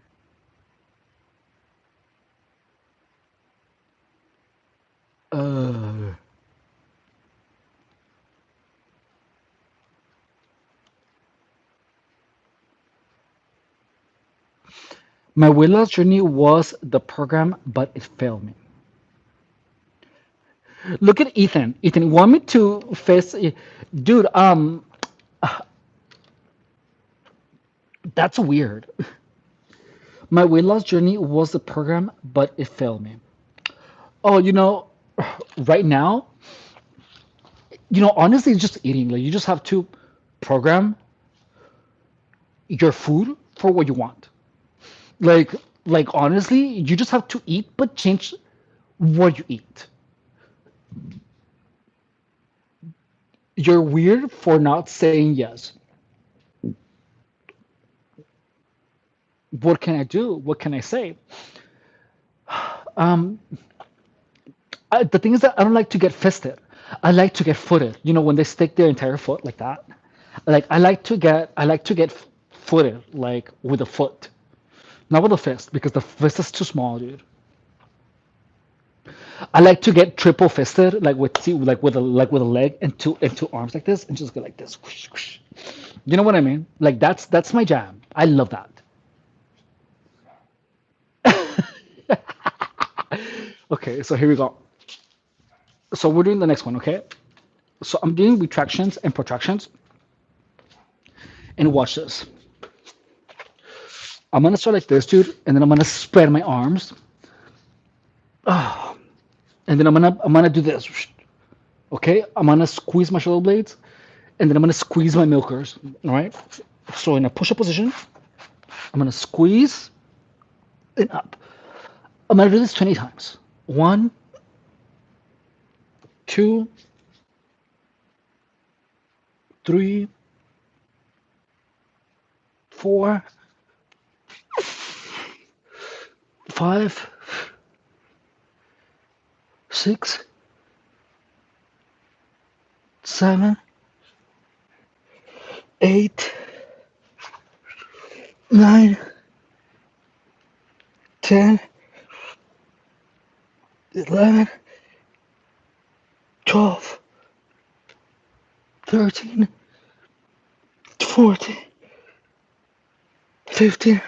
Uh, my weight loss journey was the program, but it failed me. Look at Ethan. Ethan, you want me to face, dude? That's weird. My weight loss journey was the program, but it failed me. Oh, you know. Right now, honestly, it's just eating. Like you just have to program your food for what you want. Like, like honestly, you just have to eat, but change what you eat. You're weird for not saying yes. What can I do? What can I say? Um, the thing is that I don't like to get fisted. I like to get footed. When they stick their entire foot like that. Like I like to get footed, like with a foot, not with a fist, because the fist is too small, dude. I like to get triple fisted, like with a leg and two arms like this, and just go like this. Whoosh, whoosh. You know what I mean? Like that's my jam. I love that. Okay, so here we go. So we're doing the next one, okay? So I'm doing retractions and protractions, and watch this. I'm gonna start like this, dude, and then I'm gonna spread my arms, and then I'm gonna do this. Okay, I'm gonna squeeze my shoulder blades, and then I'm gonna squeeze my milkers. All right. So in a push-up position, I'm gonna squeeze and up. I'm gonna do this 20 times. One, two, three, four, five, six, seven, 8, 9, 10, 11, 12, 13, 14, 15,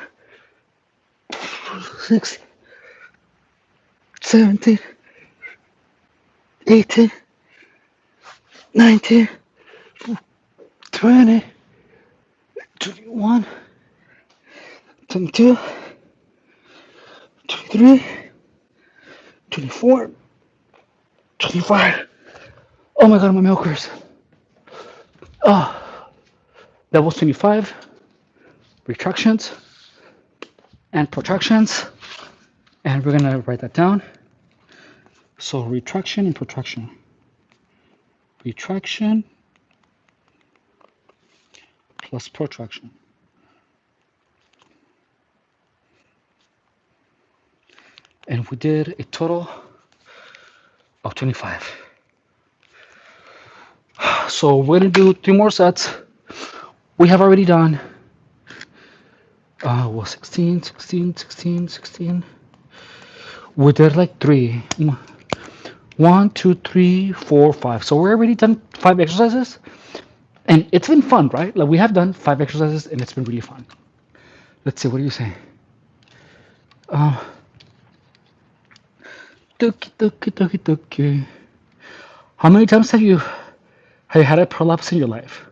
16, 17, 18, 19, 20, 21, 22, 23, 24, 25. Oh my god, my milkers. Oh, that was 25. Retractions and protractions. And we're gonna write that down. So retraction and protraction. Retraction plus protraction. And we did a total of 25. So we're gonna do 3 more sets. We have already done 16, 16, 16, 16. We did like 3. 1, 2, 3, 4, 5. So we're already done 5 exercises, and it's been fun, right? Like we have done 5 exercises, and it's been really fun. Let's see. What do you say? Uh, Tuki, tuki, tuki, tuki. How many times have you had a prolapse in your life?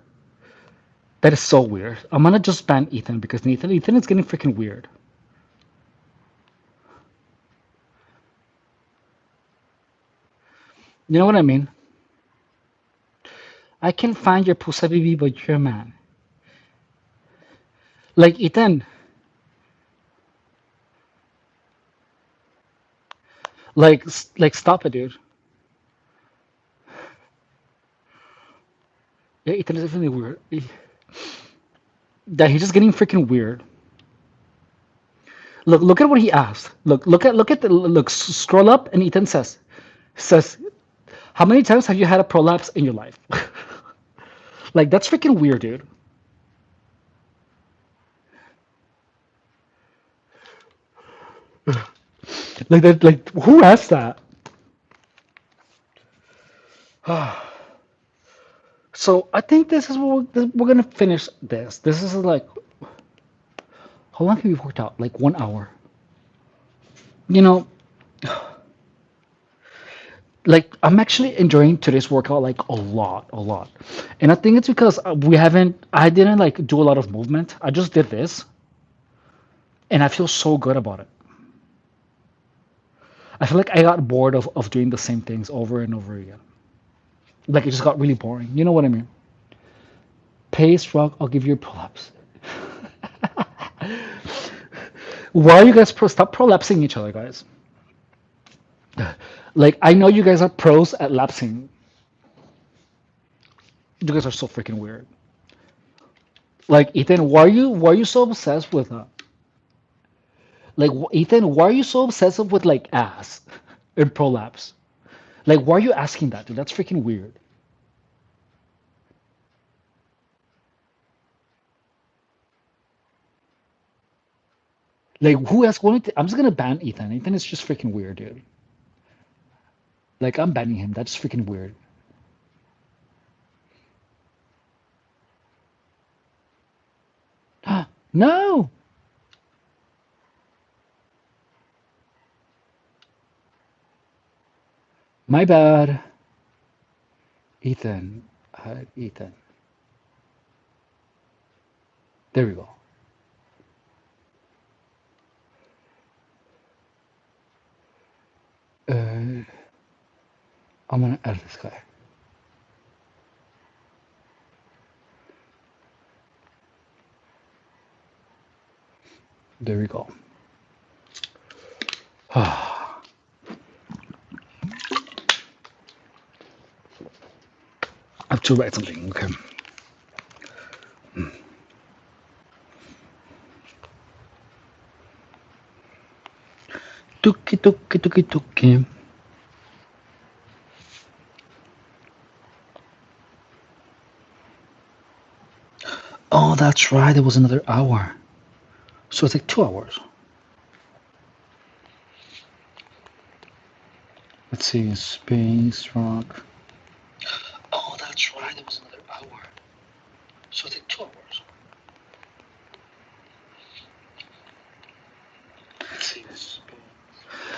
That is so weird. I'm gonna just ban Ethan because Ethan is getting freaking weird. You know what I mean? I can find your pussy baby, but you're a man. Like Ethan, like stop it, dude. Yeah, Ethan is really weird. Yeah, he's just getting freaking weird. Look at what he asked. Look at the look. Scroll up, and Ethan says, how many times have you had a prolapse in your life? Like that's freaking weird, dude. Like that. Like who asked that? So I think this is what we're gonna finish this. This is like how long have we worked out? Like 1 hour. You know, like I'm actually enjoying today's workout like a lot. And I think it's because I didn't like do a lot of movement. I just did this, and I feel so good about it. I feel like I got bored of doing the same things over and over again. Like it just got really boring. You know what I mean? Pace, rock, I'll give you pull-ups. Why are you guys stop prolapsing each other, guys? Like I know you guys are pros at lapsing. You guys are so freaking weird. Like Ethan, why are you so obsessed with like Ethan, why are you so obsessive with like ass and prolapse? Like why are you asking that, dude? That's freaking weird. Like who else wanted to, I'm just gonna ban Ethan. Ethan is just freaking weird, dude. Like I'm banning him. That's freaking weird. No, my bad, Ethan. Ethan. There we go. Uh, I'm gonna add this guy. There we go. I have to write something. Okay. Tuki tuki tuki tuki. Oh, that's right. It was another hour. So it's like 2 hours. Let's see. Space rock. Oh, that's right. It was another hour. So it's like 2 hours. Let's see.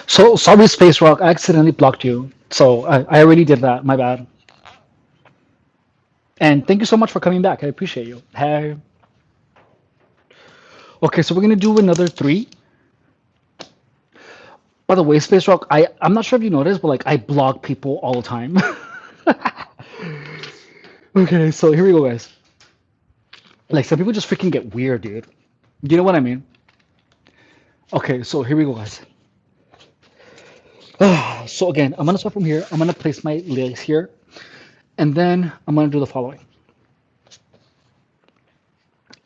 So sorry, Space Rock. I accidentally blocked you. So I already did that. My bad. And thank you so much for coming back. I appreciate you. Hey. Okay, so we're gonna do another three. By the way, Space Rock, I'm not sure if you noticed, but like I block people all the time. Okay, so here we go, guys. Like some people just freaking get weird, dude. You know what I mean? Okay, so here we go, guys. So again, I'm gonna start from here. I'm gonna place my legs here, and then I'm gonna do the following.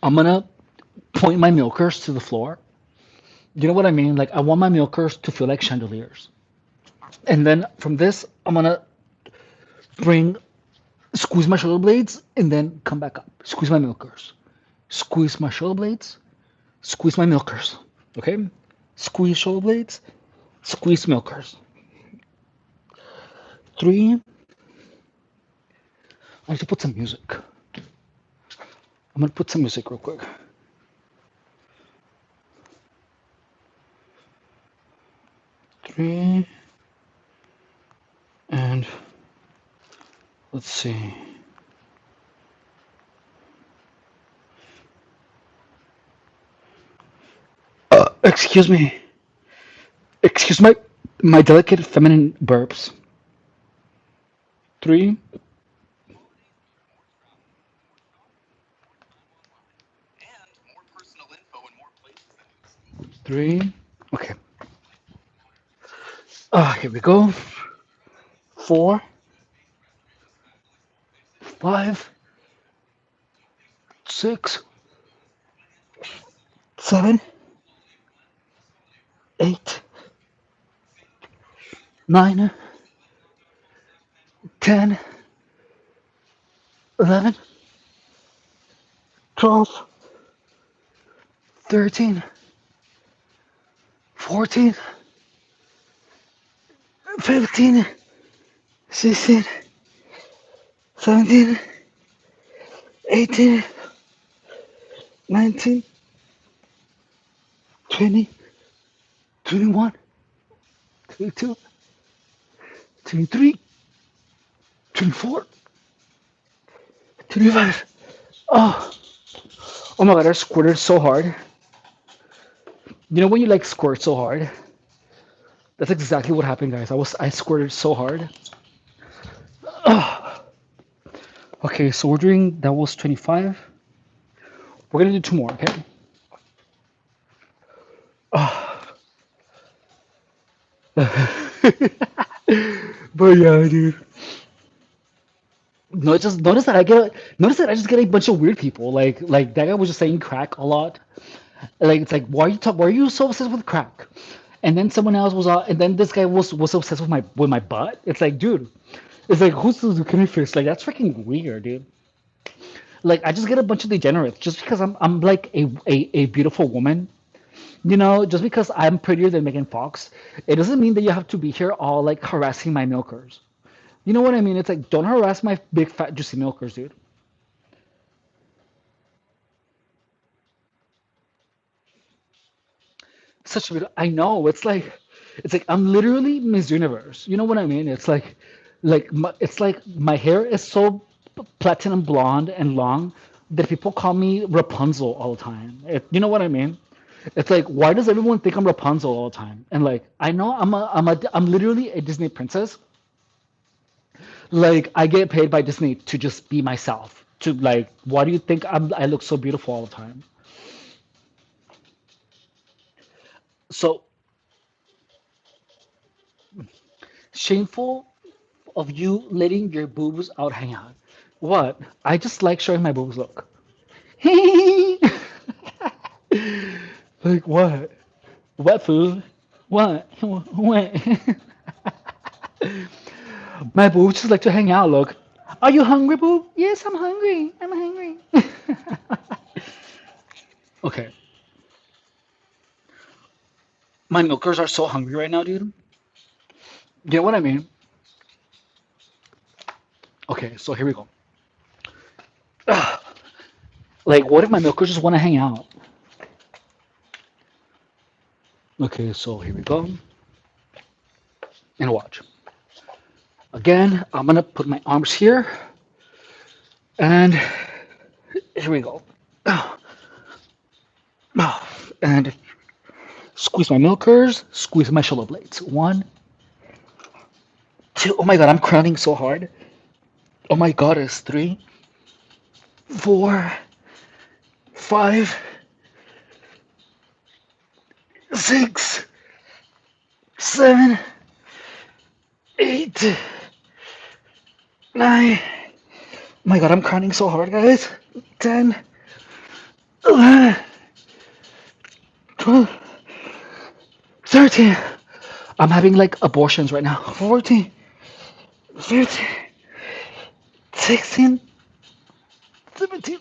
I'm gonna point my milkers to the floor. You know what I mean? Like I want my milkers to feel like chandeliers. And then from this, I'm gonna bring squeeze my shoulder blades and then come back up. Squeeze my milkers. Squeeze my shoulder blades. Squeeze my milkers. Okay? Squeeze shoulder blades. Squeeze milkers. Three. I need to put some music. I'm gonna put some music real quick. Three. And let's see. Excuse me. Excuse my delicate feminine burps. Three. Three. Okay. Here we go. Four. Five. Six. Seven. Eight. Nine. 10. 11. 12. 13. 14. 15. 16. 17. 18. 19. 20. 21. 22. 23. 24. 25. Oh, oh my god, I squirted so hard. You know when you like squirt so hard That's exactly what happened, guys. I squirted so hard. Okay, so we're doing that was 25. We're gonna do two more, okay? But yeah, dude. No, just notice that I just get a bunch of weird people. Like that guy was just saying crack a lot. Like it's like why are you so obsessed with crack? And then someone else was and then this guy was obsessed with my butt. It's like, dude, it's like who's the zucchini face? Like that's freaking weird, dude. Like I just get a bunch of degenerates just because I'm like a beautiful woman. You know, just because I'm prettier than Megan Fox, it doesn't mean that you have to be here all like harassing my milkers. You know what I mean? It's like don't harass my big fat juicy milkers, dude. Such a I know it's like I'm literally Miss Universe. You know what I mean? It's like my hair is so platinum blonde and long that people call me Rapunzel all the time. You know what I mean? It's like why does everyone think I'm Rapunzel all the time? And like I know I'm literally a Disney princess. Like I get paid by Disney to just be myself. To like why do you think I look so beautiful all the time? So shameful of you letting your boobs out hang out. What? I just like showing my boobs. Look. Like what? What food? What? What? My boobs just like to hang out. Look. Are you hungry, boob? Yes, I'm hungry. I'm hungry. Okay. My milkers are so hungry right now, dude. You know what I mean? Okay, so here we go. Like, what if my milkers just want to hang out? Okay, so here we go. And watch. Again, I'm gonna put my arms here, and here we go. And squeeze my milkers, squeeze my shoulder blades. One, two. Oh my god, I'm crowning so hard. Oh my god, it's three, four, five, six, seven, eight, nine. Oh my god, I'm crowning so hard, guys. 10, 11, 12, 13. I'm having like abortions right now. 14, 15, 16, 17,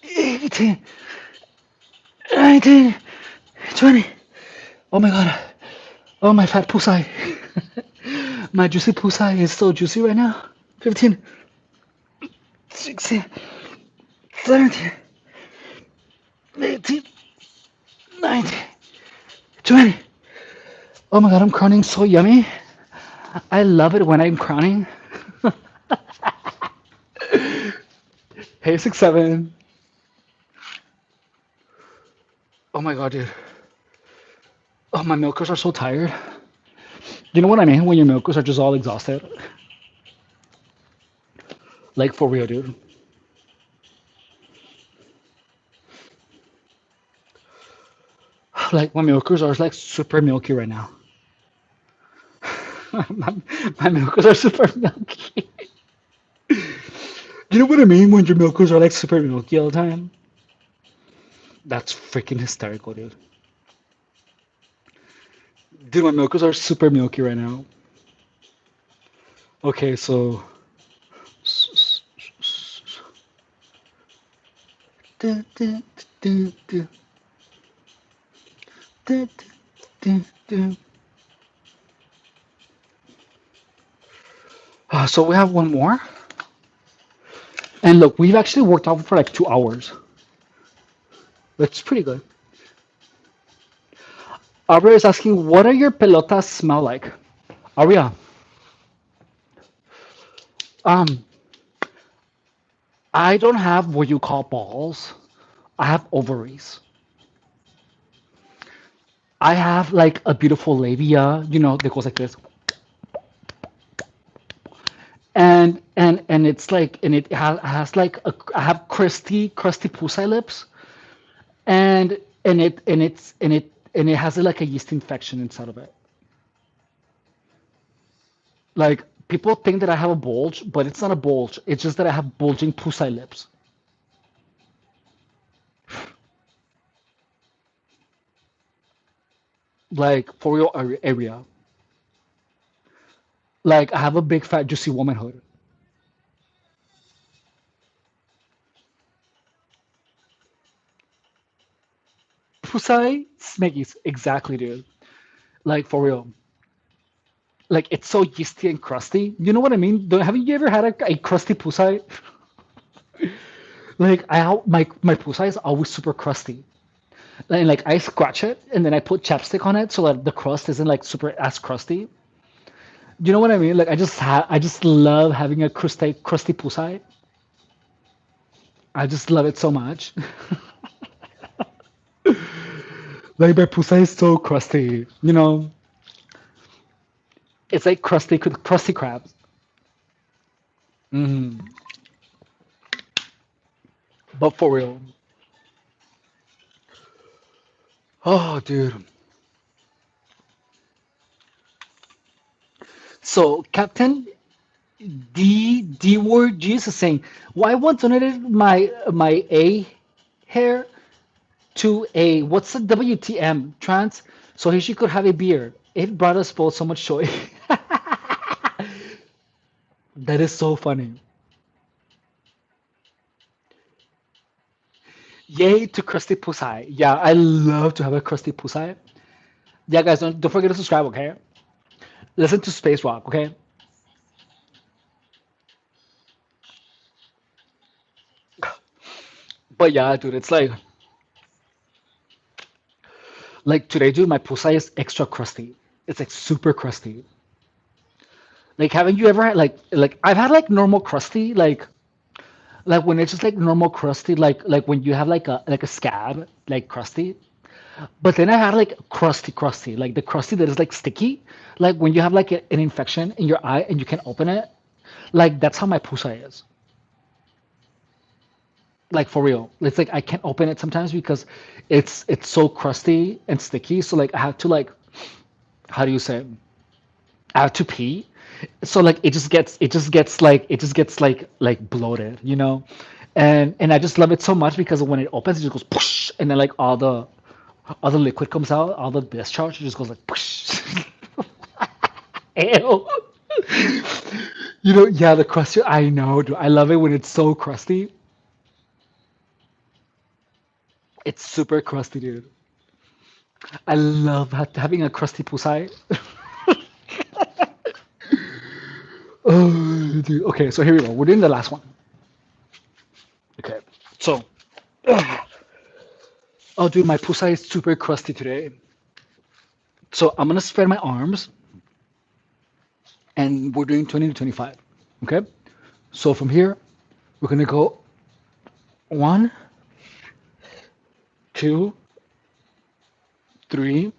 18, 19, 20. Oh my god. Oh, my fat pussy. My juicy pussy is so juicy right now. 15, 16, 17, 18, 19, 20. Oh my god, I'm crowning so yummy. I love it when I'm crowning. Hey, 6'7". Oh my god, dude. Oh, my milkers are so tired. You know what I mean? When your milkers are just all exhausted. Like for real, dude. Like my milkers are like super milky right now. my, my milkers are super milky. You know what I mean when your milkers are like super milky all the time? That's freaking hysterical, dude. Dude, my milkers are super milky right now. Okay, so. So we have one more. And look, we've actually worked out for like 2 hours. That's pretty good. Aria is asking, what are your pelotas smell like? Aria, um, I don't have what you call balls. I have ovaries. I have like a beautiful labia, that goes like this, and it's like, and it has like I have crusty pussy lips, and it has like a yeast infection inside of it. Like people think that I have a bulge, but it's not a bulge. It's just that I have bulging pussy lips. Like for your area. Like I have a big fat juicy womanhood. Pussy smeggies, exactly, dude. Like for real. Like it's so yeasty and crusty. You know what I mean? Haven't you ever had a crusty pussy? Like my pussy is always super crusty. And like I scratch it and then I put chapstick on it so that the crust isn't like super as crusty. You know what I mean? Like I just love having a crusty pussy. I just love it so much. Like my pussy is so crusty. It's like crusty crabs. Hmm. But for real. Oh, dude. So Captain D word Jesus is saying, "Why once donated my A hair to a what's the WTM trans so she could have a beard. It brought us both so much joy." That is so funny. Yay to crusty pussy. Yeah, I love to have a crusty pussy. Yeah, guys, don't forget to subscribe. Okay, listen to Space Rock. Okay, but yeah, dude, it's like today, dude, my pussy is extra crusty. It's like super crusty. Like, haven't you ever had like I've had like normal crusty, like when it's just like normal crusty, like when you have like a scab, like crusty. But then I had like crusty, like the crusty that is like sticky, like when you have like an infection in your eye and you can open it. Like that's how my pussy is. Like for real. It's like I can't open it sometimes because it's so crusty and sticky. So like I have to like, how do you say it? I have to pee. So like it just gets like bloated. And I just love it so much because when it opens, it just goes push, and then like all the liquid comes out, all the discharge just goes like push. Ew. Yeah, the crusty. I know, dude. I love it when it's so crusty. It's super crusty, dude. I love having a crusty pussy. Oh, dude. Okay, so here we go. We're doing the last one. Okay. So, oh, dude, my pussy is super crusty today. So I'm gonna spread my arms, and we're doing 20 to 25. Okay. So from here, we're gonna go one, two, three,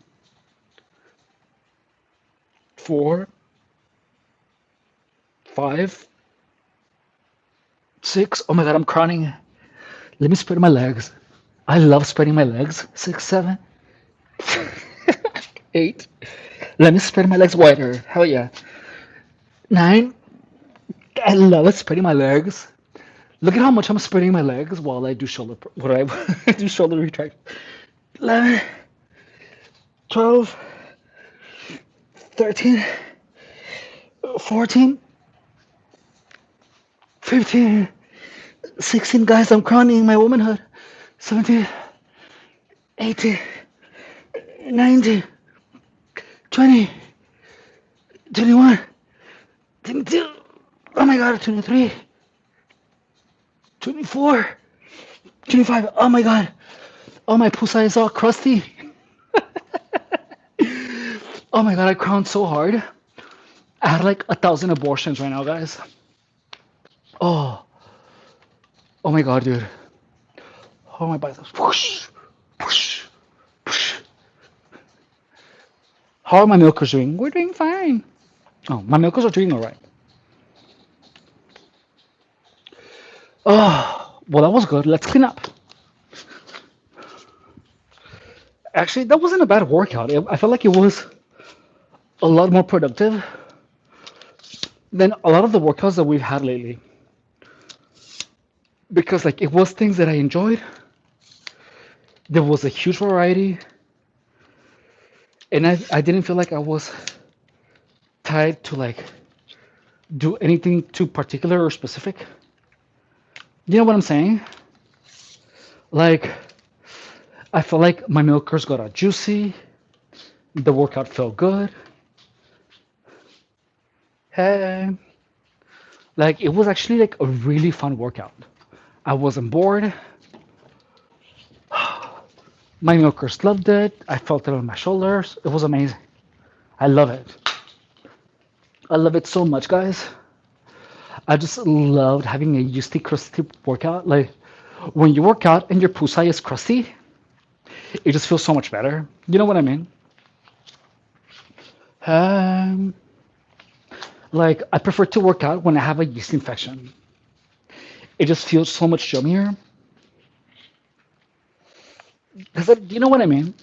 four, five, six. Oh my God, I'm crying. Let me spread my legs. I love spreading my legs. Six, seven, eight. Let me spread my legs wider. Hell yeah. Nine. I love spreading my legs. Look at how much I'm spreading my legs while I do shoulder. What I do shoulder retract. 11, 12, 13, 14, 15, 16. Guys, I'm crowning my womanhood. 17, 18, 19, 20, 21, 22. Oh my God, 23, 24, 25. Oh my God. Oh, my pussy is all crusty. Oh my God, I crowned so hard. I had like 1,000 abortions right now, guys. Oh, oh my God, dude. Oh my biceps. Whoosh, whoosh, whoosh. How are my milkers doing? We're doing fine. Oh, my milkers are doing all right. Oh, well, that was good. Let's clean up. Actually, that wasn't a bad workout. I felt like it was a lot more productive than a lot of the workouts that we've had lately. Because like it was things that I enjoyed. There was a huge variety, and I didn't feel like I was tied to like do anything too particular or specific. You know what I'm saying? Like I felt like my milkers got out juicy. The workout felt good. Hey, like it was actually like a really fun workout. I wasn't bored. My milkers loved it. I felt it on my shoulders. It was amazing. I love it. I love it so much, guys. I just loved having a yeasty, crusty workout. Like when you work out and your pussy is crusty, it just feels so much better. You know what I mean? Um, like I prefer to work out when I have a yeast infection. It just feels so much yummier. Do you know what I mean?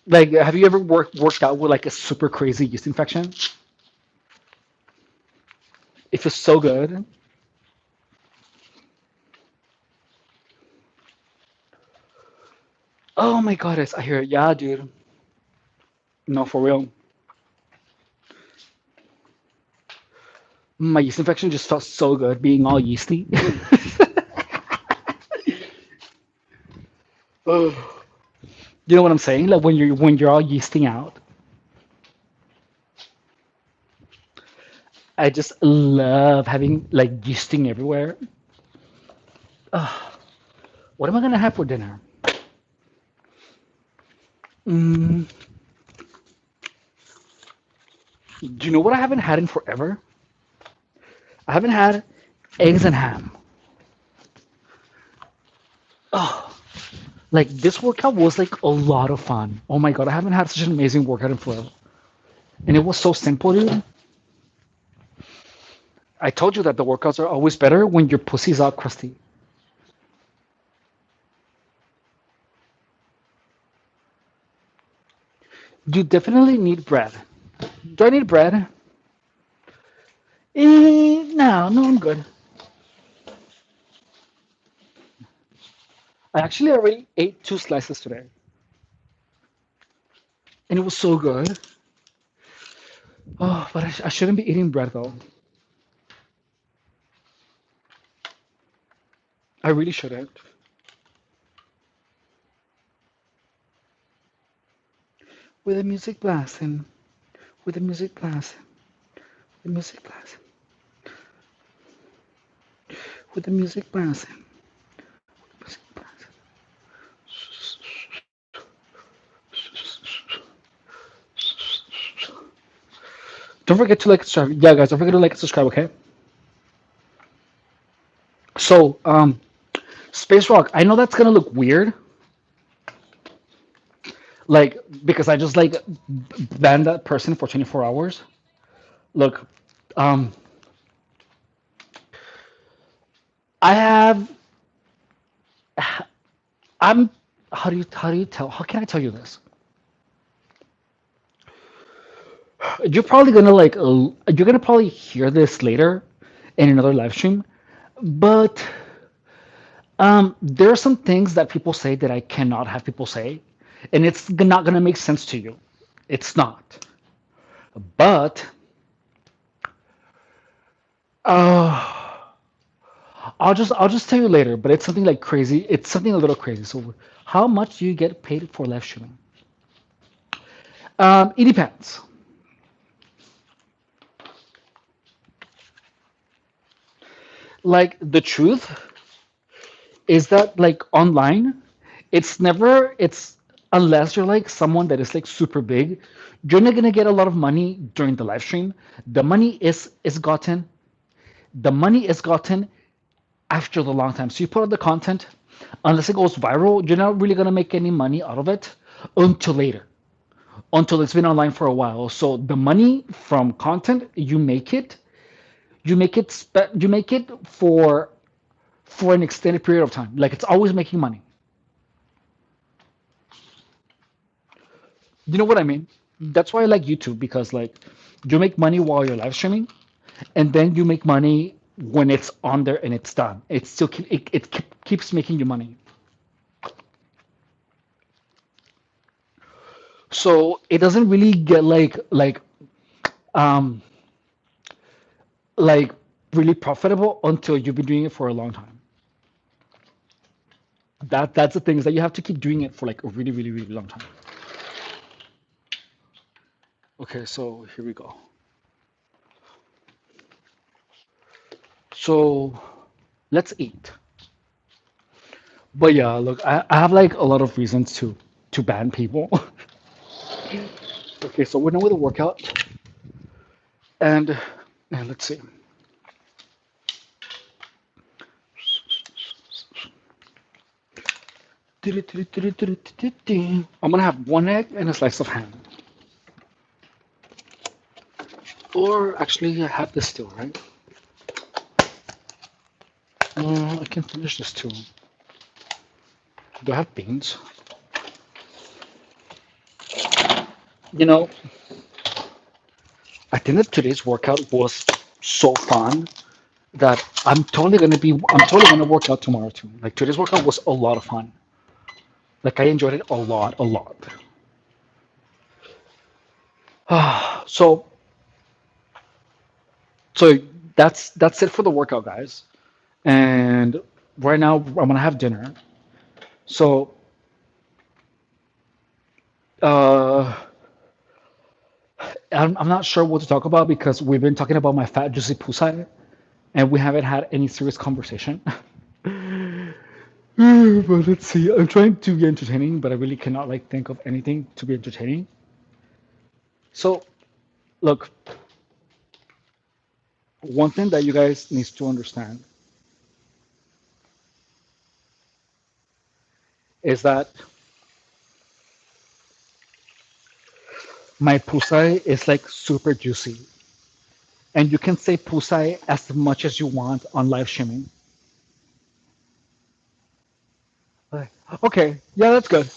Like, have you ever worked out with like a super crazy yeast infection? It feels so good. Oh my god, I hear it. Yeah, dude. No, for real. My yeast infection just felt so good being all yeasty. Oh. You know what I'm saying? Like when you're all yeasting out. I just love having like yeasting everywhere. Ugh. What am I gonna have for dinner? Mm, do you know what I haven't had in forever? I haven't had eggs and ham. Oh, like this workout was like a lot of fun. Oh my god, I haven't had such an amazing workout in forever. And it was so simple, dude. I told you that the workouts are always better when your pussy's all crusty. You definitely need bread. Do I need bread? No, no, I'm good. I actually already ate 2 slices today, and it was so good. Oh, but I shouldn't be eating bread though. I really shouldn't. With the music blasting, with the music blasting, the music blasting, with the music blasting, music blasting. Don't forget to like and subscribe. Yeah, guys, don't forget to like and subscribe, okay? So, Space Rock, I know that's gonna look weird, like because I just like banned that person for 24 hours. Look, um, I have, I'm, how do you tell? How can I tell you this? You're probably gonna like, you're gonna probably hear this later in another live stream, but there are some things that people say that I cannot have people say, and it's not gonna make sense to you. It's not. But uh, I'll just tell you later. But it's something like crazy. It's something a little crazy. So, how much do you get paid for live streaming? It depends. Like the truth is that like online, it's unless you're like someone that is like super big, you're not gonna get a lot of money during the live stream. The money is gotten. The money is gotten after the long time. So you put out the content. Unless it goes viral, you're not really gonna make any money out of it until later, until it's been online for a while. So the money from content, you make it for an extended period of time. Like it's always making money. You know what I mean? That's why I like YouTube because like you make money while you're live streaming, and then you make money when it's on there and it's done. It still keeps making you money. So it doesn't really get um like really profitable until you've been doing it for a long time. That's the thing is that you have to keep doing it for like a really really really long time. Okay, so here we go. So let's eat. But yeah, look, I have like a lot of reasons to ban people. Okay, so we're done with the workout, and and let's see. I'm gonna have one egg and a slice of ham. Or actually, I have this still, right? I can finish this too. Do I have beans? You know, I think that today's workout was so fun that I'm totally gonna work out tomorrow too. Like today's workout was a lot of fun. Like I enjoyed it a lot, a lot. So so that's it for the workout, guys. And right now I'm gonna have dinner. So uh, I'm not sure what to talk about because we've been talking about my fat juicy pusai, and we haven't had any serious conversation. But let's see. I'm trying to be entertaining, but I really cannot like think of anything to be entertaining. So look, one thing that you guys need to understand is that my pusai is like super juicy, and you can say pusai as much as you want on live streaming. Like, okay, yeah, that's good.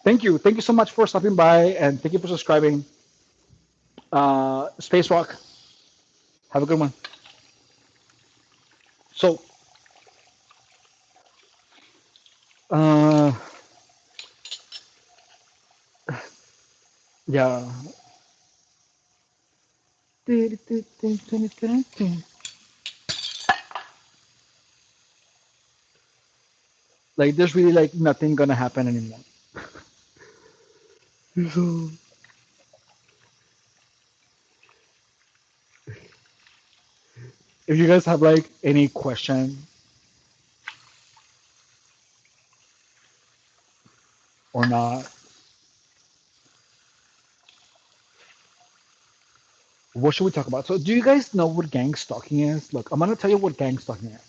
Thank you so much for stopping by, and thank you for subscribing. Space Rock, have a good one. So, uh, yeah. Like, there's really like nothing gonna happen anymore. So, if you guys have like any question or not, what should we talk about? So, do you guys know what gang stalking is? Look, I'm gonna tell you what gang stalking is.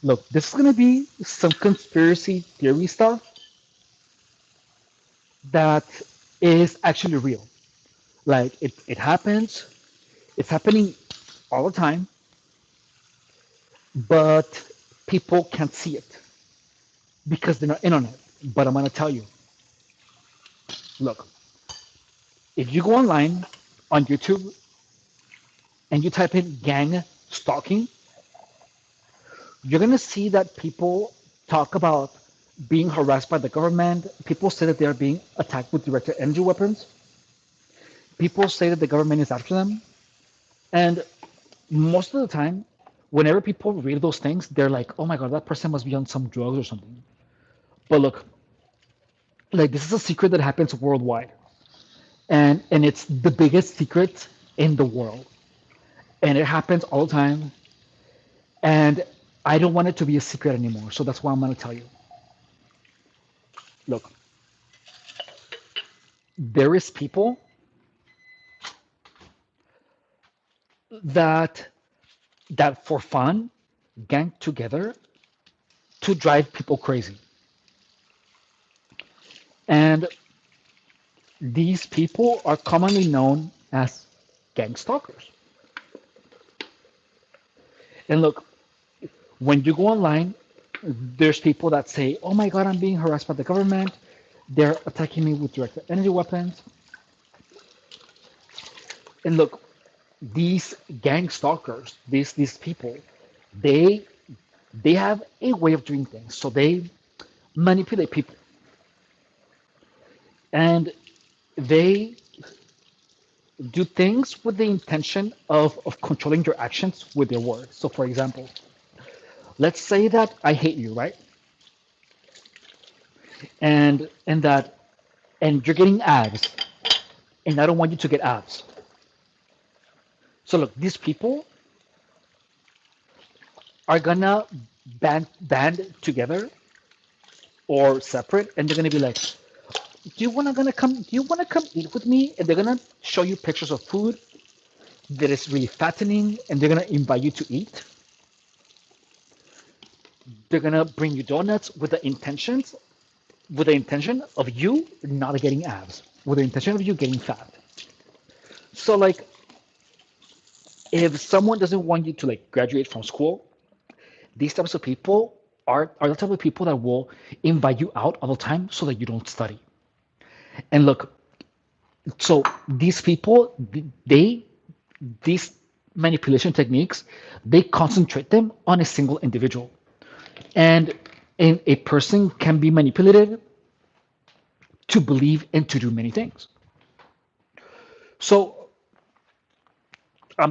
Look, this is gonna be some conspiracy theory stuff that is actually real. Like, it happens, it's happening all the time, but people can't see it because they're not in on it. But I'm gonna tell you, look, if you go online on YouTube and you type in gang stalking, you're gonna see that people talk about being harassed by the government. People say that they are being attacked with directed energy weapons. People say that the government is after them. And most of the time, whenever people read those things, they're like, oh my God, that person must be on some drugs or something. But look, like this is a secret that happens worldwide. And it's the biggest secret in the world. And it happens all the time. And I don't want it to be a secret anymore. So that's why I'm going to tell you. Look, there is people that for fun gang together to drive people crazy. And these people are commonly known as gang stalkers. And look, when you go online, there's people that say, "Oh my God, I'm being harassed by the government. They're attacking me with direct energy weapons." And look, these gang stalkers, these people, they they have a way of doing things. So they manipulate people, and they do things with the intention of controlling your actions with their words. So, for example, let's say that I hate you, right? And and you're getting abs, and I don't want you to get abs. So look, these people are gonna band together or separate, and they're gonna be like, Do you wanna come eat with me?" And they're gonna show you pictures of food that is really fattening, and they're gonna invite you to eat. They're gonna bring you donuts with the intention of you not getting abs, with the intention of you getting fat. So like, if someone doesn't want you to like graduate from school, these types of people are the type of people that will invite you out all the time so that you don't study. And look, so these people, they these manipulation techniques, they concentrate them on a single individual, and a person can be manipulated to believe and to do many things. So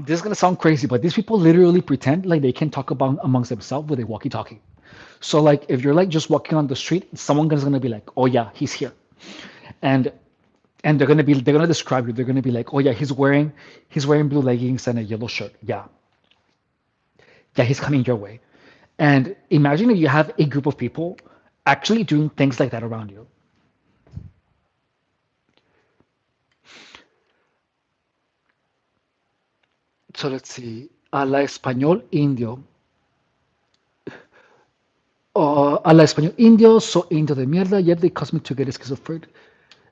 this is gonna sound crazy, but these people literally pretend like they can talk about amongst themselves with a walkie-talkie. So like if you're like just walking on the street, someone is gonna be like, "Oh yeah, he's here," and they're gonna describe you. They're gonna be like, "Oh yeah, he's wearing blue leggings and a yellow shirt. Yeah, yeah, he's coming your way." And imagine if you have a group of people actually doing things like that around you. So let's see. A la español indio. A la español indio, so indio de mierda, yet they caused me to get schizophrenic.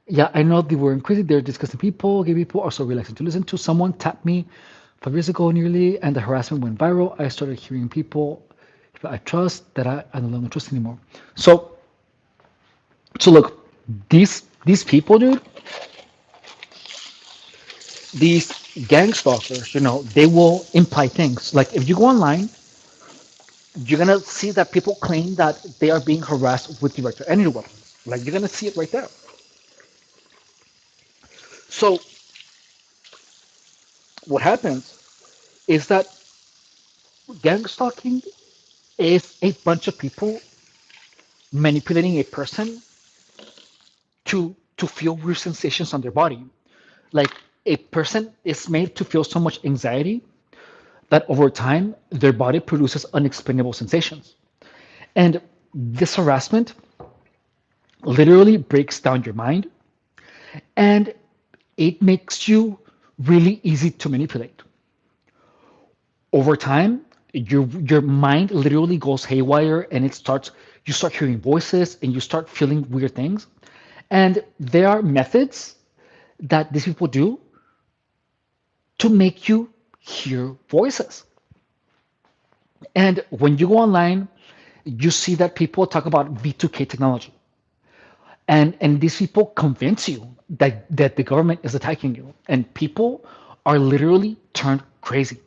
Yeah, I know they were crazy. They're disgusting people. Gay people are so relaxing to listen to. Someone tapped me 5 years ago nearly, and the harassment went viral. I started hearing people I trust that I no longer trust anymore. So, so look, these people, dude, these gang stalkers, they will imply things. Like if you go online, you're gonna see that people claim that they are being harassed with direct energy weapons. Like you're gonna see it right there. So what happens is that gang stalking is a bunch of people manipulating a person to feel weird sensations on their body. Like a person is made to feel so much anxiety that over time their body produces unexplainable sensations. And this harassment literally breaks down your mind, and it makes you really easy to manipulate. Over time, your mind literally goes haywire, and you start hearing voices and you start feeling weird things. And there are methods that these people do to make you hear voices. And when you go online, you see that people talk about V2K technology. And these people convince you that the government is attacking you. And people are literally turned crazy.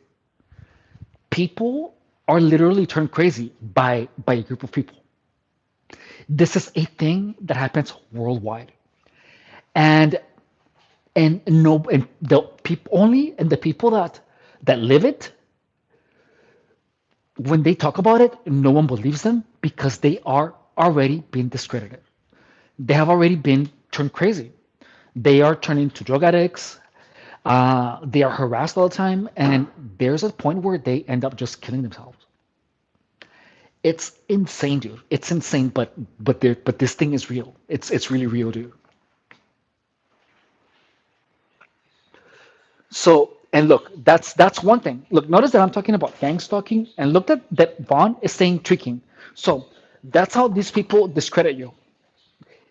People are literally turned crazy by a group of people. This is a thing that happens worldwide. And and no and the people only and the people that live it, when they talk about it, no one believes them because they are already being discredited. They have already been turned crazy. They are turning into drug addicts. They are harassed all the time, and there's a point where they end up just killing themselves. It's insane, dude. It's insane, but this thing is real. It's really real, dude. So And look, that's one thing. Look, notice that I'm talking about gang stalking, and look that Vaughn is saying tricking. So that's how these people discredit you.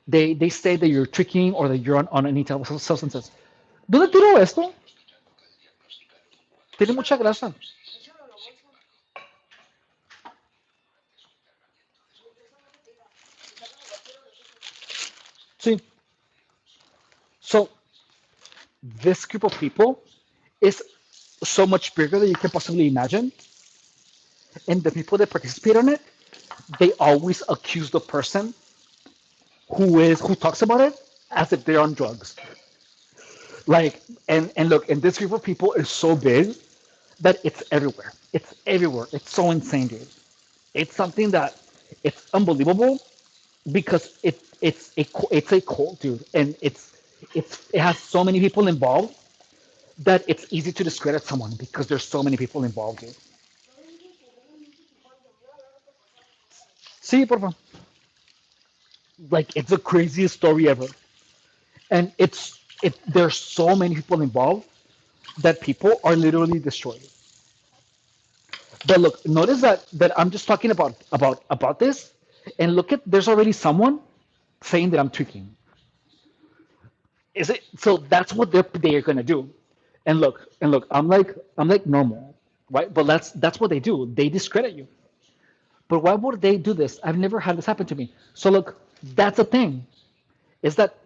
They say that you're tricking or that you're on any type of substances. ¿Dónde tiró esto? Tiene mucha grasa. Sí. So this group of people is so much bigger than you can possibly imagine, and the people that participate on it, they always accuse the person who talks about it as if they're on drugs. Like, and look, and this group of people is so big that it's everywhere. It's everywhere. It's so insane, dude. It's something that it's unbelievable because it's a cult, dude, and it has so many people involved that it's easy to discredit someone because there's so many people involved, dude. Sí, por favor. Like it's the craziest story ever, and there's so many people involved that people are literally destroyed. But look, notice that I'm just talking about this, and look at there's already someone saying that I'm tweaking. Is it so? That's what they're gonna do. And look, I'm like normal, right? But that's what they do. They discredit you. But why would they do this? I've never had this happen to me. So look, that's the thing is that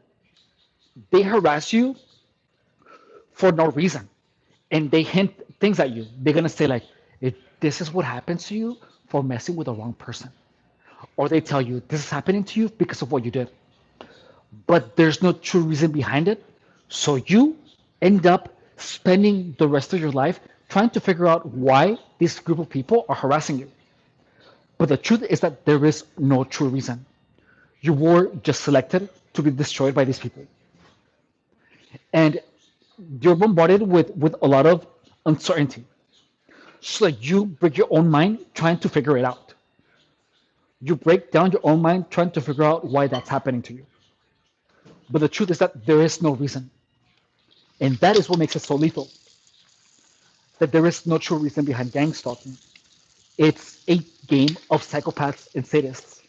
they harass you for no reason, and they hint things at you. They're gonna say like, "This is what happens to you for messing with the wrong person," or they tell you this is happening to you because of what you did. But there's no true reason behind it. So you end up spending the rest of your life trying to figure out why this group of people are harassing you. But the truth is that there is no true reason. You were just selected to be destroyed by these people. And you're bombarded with a lot of uncertainty. So like you break your own mind trying to figure it out. You break down your own mind trying to figure out why that's happening to you. But the truth is that there is no reason. And that is what makes it so lethal. That there is no true reason behind gang stalking. It's a game of psychopaths and sadists.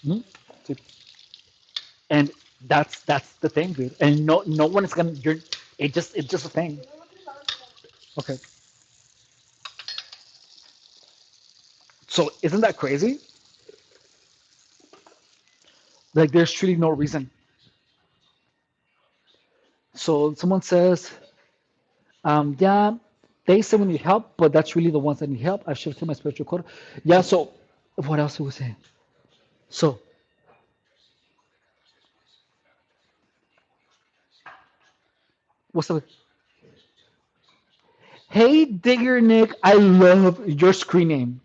Mhm. And that's the thing, dude. And no one is gonna you're it's just a thing. Okay. So isn't that crazy? Like there's truly no reason. So someone says, yeah, they say we need help, but that's really the ones that need help. I've shifted my spiritual code. Yeah, so what else do we say? So what's up? Hey Digger Nick, I love your screen name.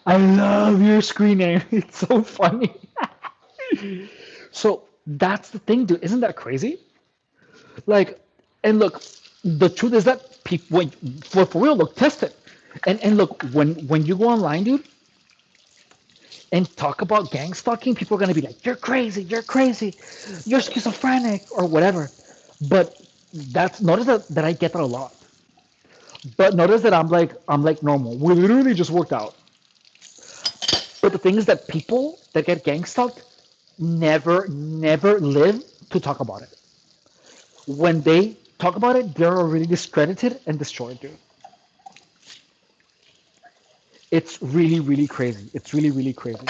I love your screen name. It's so funny. So that's the thing, dude. Isn't that crazy? Like, and look, the truth is that people, for real, look, test it. And look, when you go online, dude, and talk about gang stalking, people are gonna be like, you're crazy, you're schizophrenic, or whatever. But that's notice that I get that a lot. But notice that I'm like normal. We literally just worked out. But the thing is that people that get gang stalked never live to talk about it. When they talk about it, they're already discredited and destroyed, dude. It's really crazy. It's really crazy.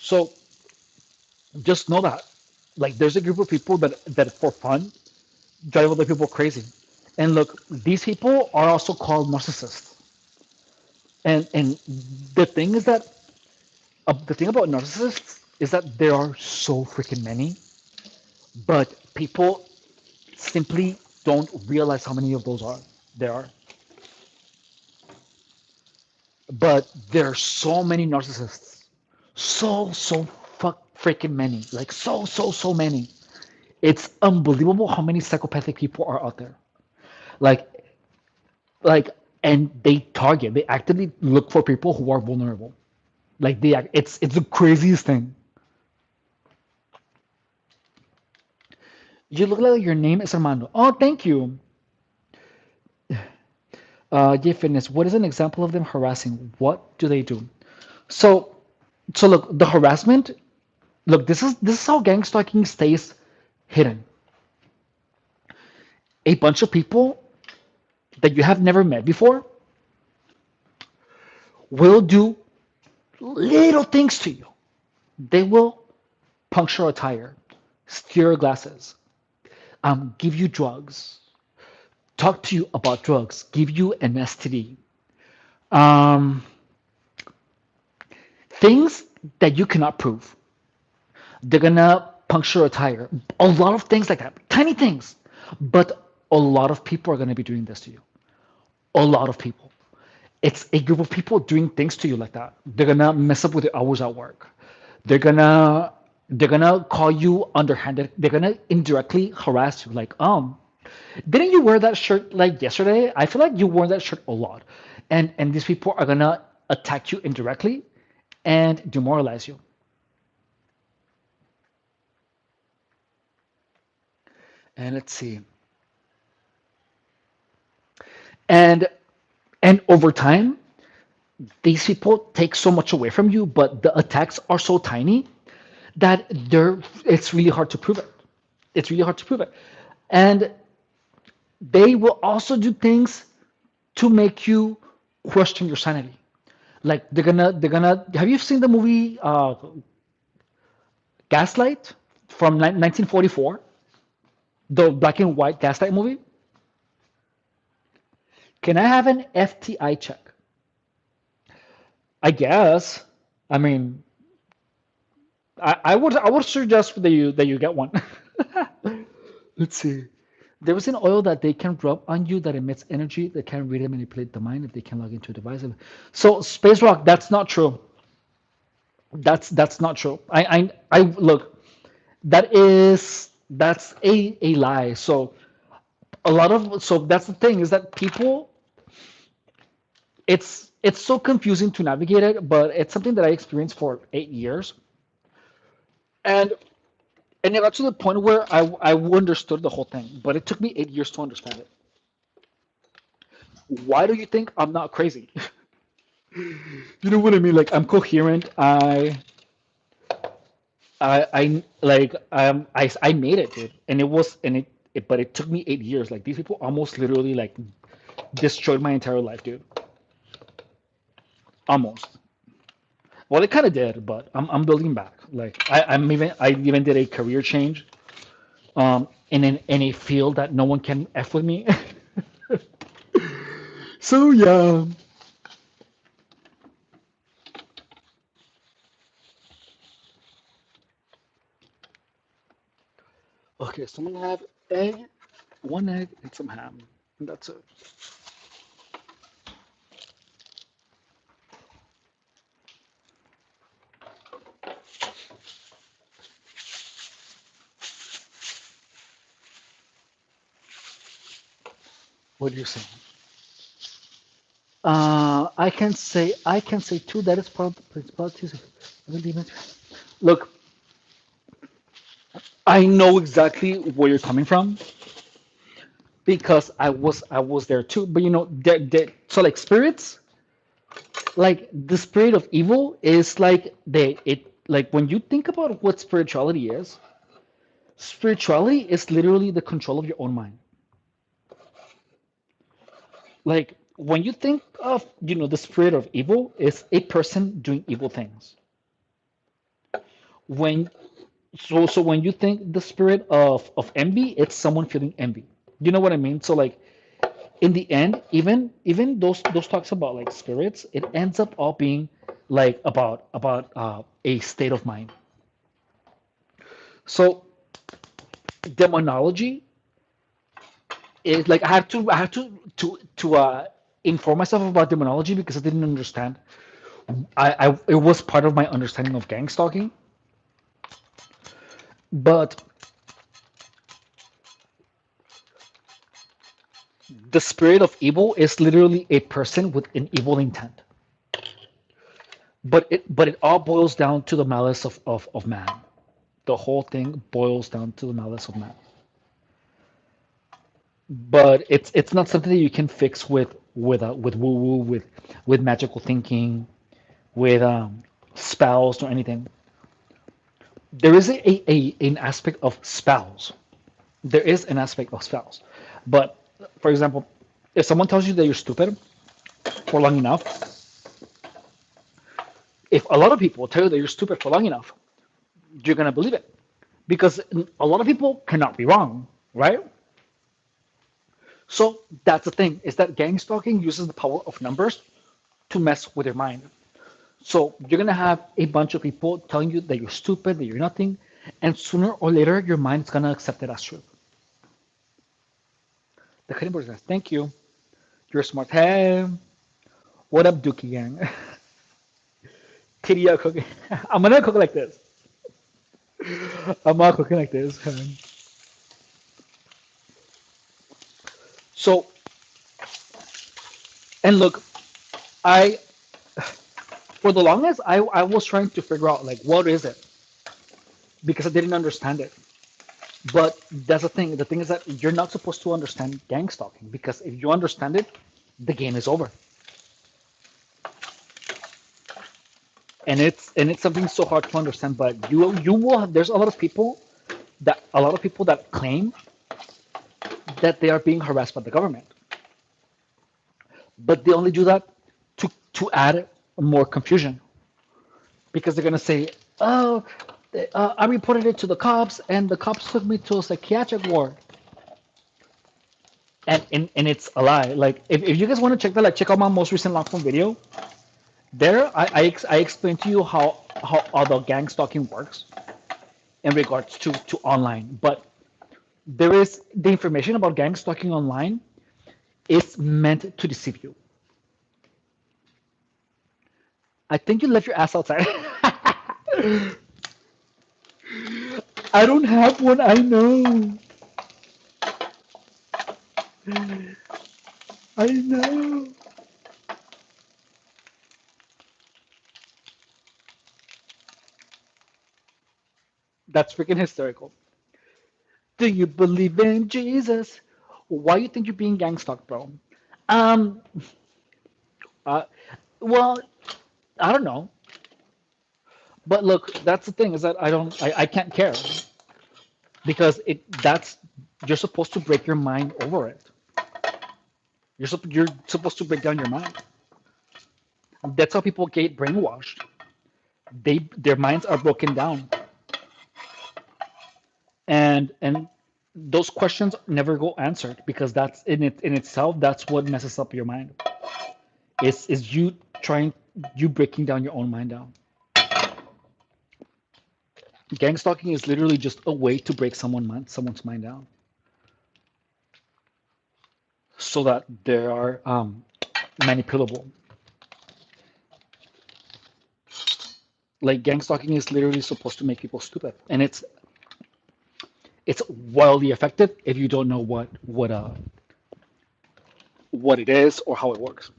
So just know that, like, there's a group of people that for fun drive other people crazy. And look, these people are also called narcissists. And the thing is that the thing about narcissists is that there are so freaking many, but people simply don't realize how many of those are there are. But there are so many narcissists, so fuck freaking many, like so many. It's unbelievable how many psychopathic people are out there. Like like and they actively look for people who are vulnerable. Like it's the craziest thing. You look like your name is Armando. Oh, thank you. Yeah, fitness. What is an example of them harassing? What do they do? So, so look, the harassment. Look, this is how gang stalking stays hidden. A bunch of people that you have never met before will do little things to you. They will puncture a tire, steal your glasses, give you drugs, talk to you about drugs, give you an STD, um, things that you cannot prove. They're gonna puncture a tire. A lot of things like that, tiny things, but a lot of people are gonna be doing this to you. A lot of people. It's a group of people doing things to you like that. They're gonna mess up with your hours at work. They're gonna they're gonna call you underhanded. They're gonna indirectly harass you, like, didn't you wear that shirt like yesterday? I feel like you wore that shirt a lot. And these people are gonna attack you indirectly and demoralize you. And let's see. And and over time, these people take so much away from you, but the attacks are so tiny that it's really hard to prove it. It's really hard to prove it. And they will also do things to make you question your sanity. Like they're gonna have you seen the movie Gaslight from 1944? The black and white Gaslight movie? Can I have an FTI check? I guess. I mean, I would suggest that you get one. Let's see. There is an oil that they can rub on you that emits energy that can really manipulate the mind if they can log into a device. So space rock, that's not true. That's not true. I look. That's a lie. So that's the thing is that people it's so confusing to navigate it, but it's something that I experienced for 8 years, and and it got to the point where I understood the whole thing, but it took me 8 years to understand it. Why do you think I'm not crazy? You know what I mean? Like I'm coherent. I made it, dude, and but it took me 8 years. Like these people almost literally like destroyed my entire life, dude. Almost. Well, it kind of did, but I'm building back. Like I even did a career change, in a field that no one can f with me. So yeah. Okay, so I'm gonna have egg, one egg, and some ham, and that's it. What do you say? I can say too. That is part of the principalities. Look, I know exactly where you're coming from because I was there too. But so like spirits, like the spirit of evil is like like when you think about what spirituality is literally the control of your own mind. Like when you think of the spirit of evil is a person doing evil things. When so when you think the spirit of envy, it's someone feeling envy. You know what I mean? So like in the end, even those talks about like spirits, it ends up all being like about a state of mind. So demonology is like I had to inform myself about demonology because I didn't understand. It was part of my understanding of gang stalking, but the spirit of evil is literally a person with an evil intent. But it all boils down to the malice of man. The whole thing boils down to the malice of man. But it's not something that you can fix with woo woo, with magical thinking, with spells or anything. There is an aspect of spells. There is an aspect of spells. But for example, if someone tells you that you're stupid for long enough, if a lot of people tell you that you're stupid for long enough, you're gonna believe it because a lot of people cannot be wrong, right? So that's the thing is that gang stalking uses the power of numbers to mess with your mind. So you're gonna have a bunch of people telling you that you're stupid, that you're nothing, and sooner or later your mind's gonna accept it as true. The cutting board says, "Thank you. You're smart." Hey, what up, Dookie Gang? Kitty cooking. I'm gonna cook like this. I'm not cooking like this. So, and look, I for the longest I was trying to figure out like what is it because I didn't understand it. But that's the thing. The thing is that you're not supposed to understand gang stalking because if you understand it, the game is over. And it's something so hard to understand. But you will. There's a lot of people that claim that they are being harassed by the government, but they only do that to add more confusion because they're gonna say, "Oh, I reported it to the cops, and the cops took me to a psychiatric ward." And it's a lie. Like if you guys want to check that, like check out my most recent long form video. There, I explain to you how all the gang stalking works in regards to online. But there is the information about gang stalking online is meant to deceive you. I think you left your ass outside. I don't have one. I know. I know. That's freaking hysterical. Do you believe in Jesus? Why you think you're being gang stalked, bro? Um. Uh. Well, I don't know. But look, that's the thing is that I can't care because that's you're supposed to break your mind over it. You're supposed to break down your mind. That's how people get brainwashed. Their minds are broken down, and those questions never go answered because that's in itself that's what messes up your mind. Is you breaking down your own mind down. Gang stalking is literally just a way to break someone's mind down so that they are manipulable. Like gang stalking is literally supposed to make people stupid, and it's wildly effective if you don't know what it is or how it works.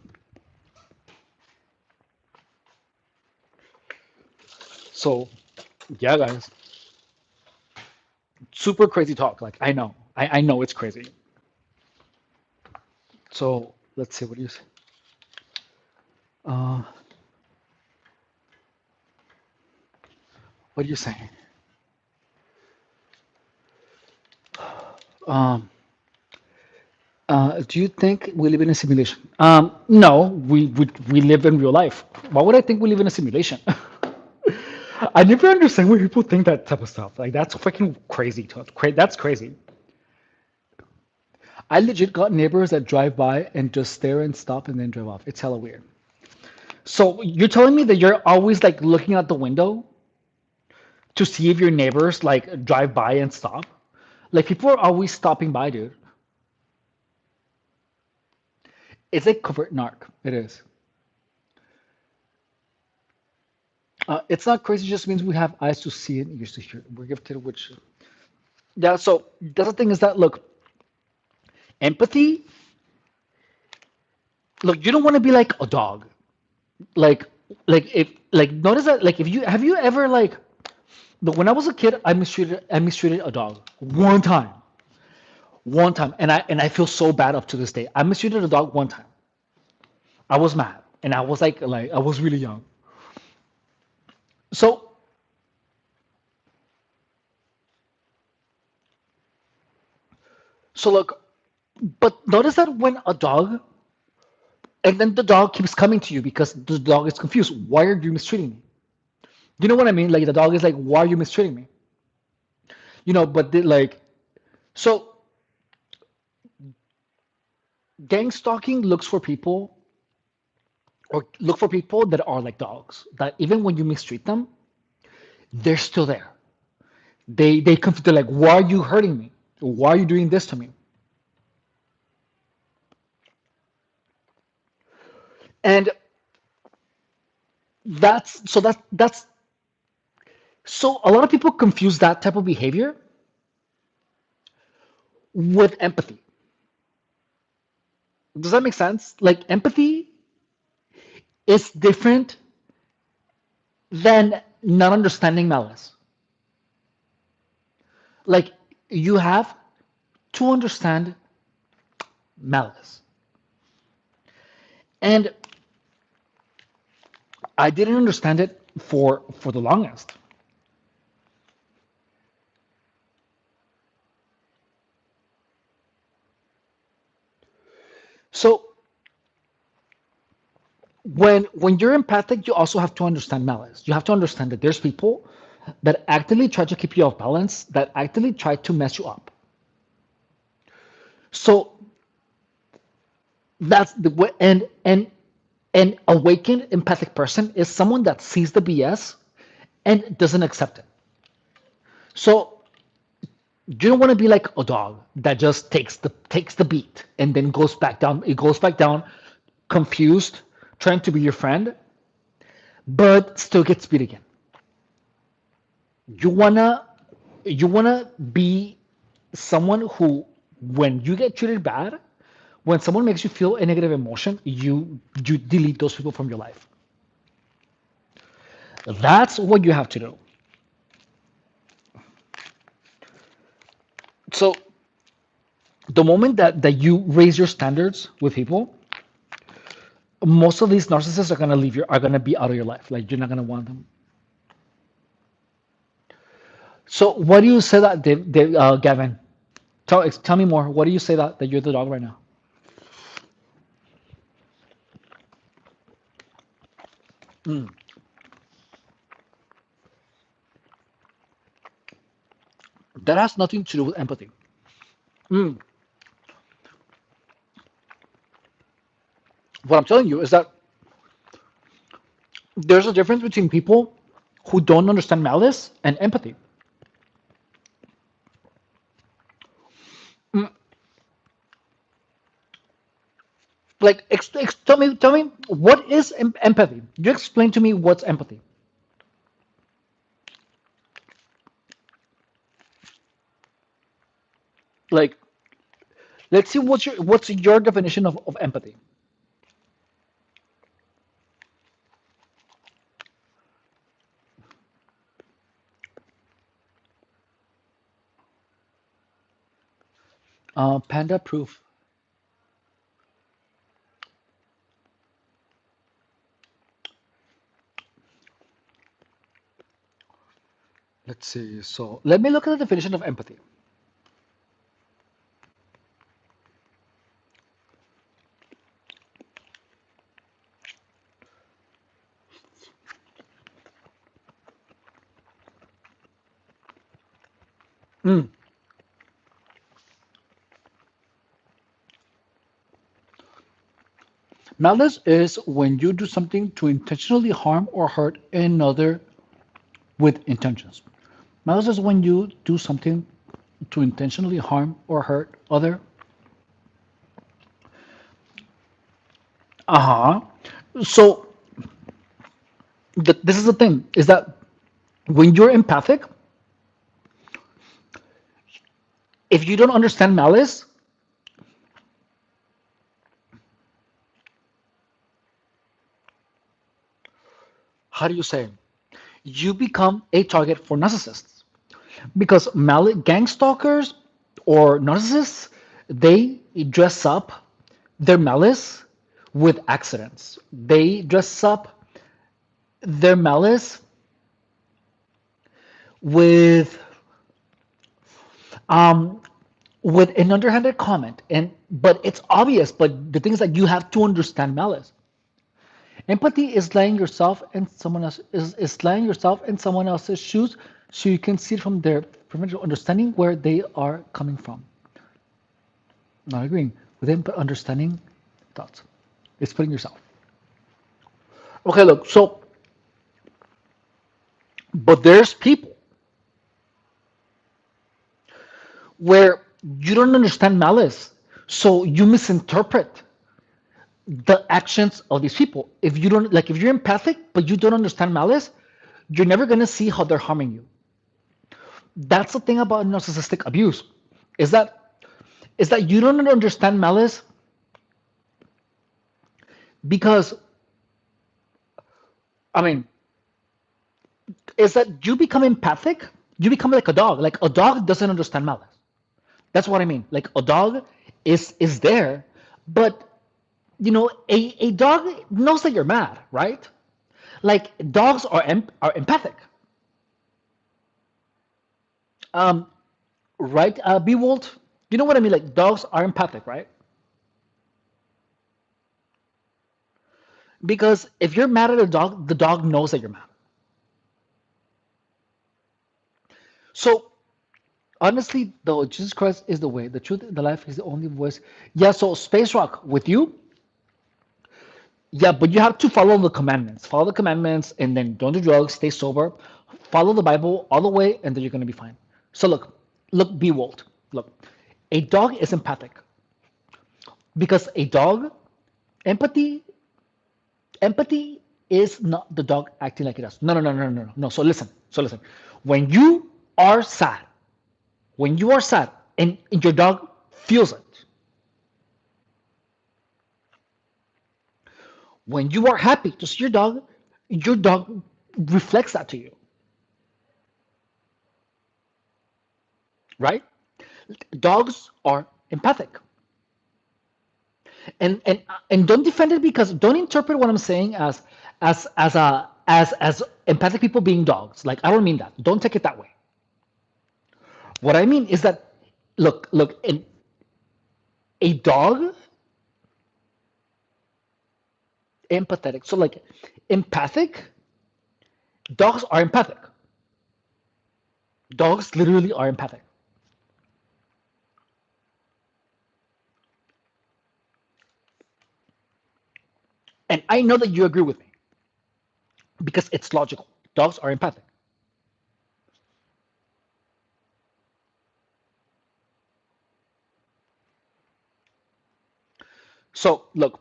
So yeah, guys, super crazy talk. Like I know it's crazy. So let's see what do you say. Uh, what are you saying? Um, do you think we live in a simulation? No, we live in real life. Why would I think we live in a simulation? I never understand why people think that type of stuff. Like that's freaking crazy. That's crazy. I legit got neighbors that drive by and just stare and stop and then drive off. It's hella weird. So you're telling me that you're always like looking out the window to see if your neighbors like drive by and stop? Like people are always stopping by, dude. It's a covert narc. It is. It's not crazy. It just means we have eyes to see and ears to hear. We're gifted, which yeah. So that's the thing is that look, empathy Look, you don't want to be like a dog. Like, if notice that, if you have you ever look, when I was a kid, I mistreated a dog one time, and I feel so bad up to this day. I mistreated a dog one time. I was mad, and I was I was really young. So look, but notice that when a dog, and then the dog keeps coming to you because the dog is confused. Why are you mistreating me? You know what I mean? Like the dog is like, why are you mistreating me? But so gang stalking looks for people, or look for people that are like dogs. That even when you mistreat them, they're still there. They're like, why are you hurting me? Why are you doing this to me? And that's so a lot of people confuse that type of behavior with empathy. Does that make sense? Like empathy is different than not understanding malice. Like you have to understand malice. And I didn't understand it for the longest. So when you're empathic, you also have to understand malice. You have to understand that there's people that actively try to keep you off balance, that actively try to mess you up. So that's the way. And an awakened empathic person is someone that sees the BS and doesn't accept it. So you don't want to be like a dog that just takes the beat and then goes back down. It goes back down, confused, trying to be your friend, but still gets beat again. You wanna you wanna be someone who, when you get treated bad, when someone makes you feel a negative emotion, you delete those people from your life. That's what you have to do. So the moment that you raise your standards with people, most of these narcissists are gonna be out of your life. Like you're not gonna want them. So what do you say that, Gavin? Tell me more. What do you say that you're the dog right now? Mm. That has nothing to do with empathy. Mm. What I'm telling you is that there's a difference between people who don't understand malice and empathy. Mm. Like, tell me, what is empathy? You explain to me what's empathy. Like, let's see what's your definition of empathy. Panda proof. Let's see. So let me look at the definition of empathy. Mm. Malice is when you do something to intentionally harm or hurt another with intentions. Malice is when you do something to intentionally harm or hurt other. Uh-huh. So this is the thing, is that when you're empathic, if you don't understand malice, how do you say, you become a target for narcissists because gang stalkers or narcissists, they dress up their malice with accidents. They dress up their malice with um, with an underhanded comment, and but it's obvious. But the thing is that you have to understand malice. Empathy is laying yourself in someone else is laying yourself in someone else's shoes, so you can see from their perspective, understanding where they are coming from. Not agreeing with them, but understanding thoughts. It's putting yourself. Okay, look. So, but there's people where you don't understand malice, so you misinterpret the actions of these people. If you don't like, if you're empathic but you don't understand malice, you're never gonna see how they're harming you. That's the thing about narcissistic abuse, is that you don't understand malice because I mean, is that you become empathic, you become like a dog. Like a dog doesn't understand malice. That's what I mean. Like a dog is there, but a dog knows that you're mad, right? Like dogs are empathic. Um, right, Bewald? You know what I mean? Like dogs are empathic, right? Because if you're mad at a dog, the dog knows that you're mad. So honestly, though, Jesus Christ is the way, the truth, the life is the only voice. Yeah. So Space Rock with you, yeah, but you have to follow the commandments. Follow the commandments, and then don't do drugs. Stay sober. Follow the Bible all the way, and then you're gonna be fine. So look, Bewald. Look, a dog is empathic because a dog empathy empathy is not the dog acting like it does. No. So listen. When you are sad, and your dog feels it. When you are happy to see your dog reflects that to you, right? Dogs are empathic. And don't defend it, because don't interpret what I'm saying as empathic people being dogs. Like I don't mean that. Don't take it that way. What I mean is that look, a dog empathetic. So like empathic, dogs are empathic. Dogs literally are empathic. And I know that you agree with me because it's logical. Dogs are empathic. So look,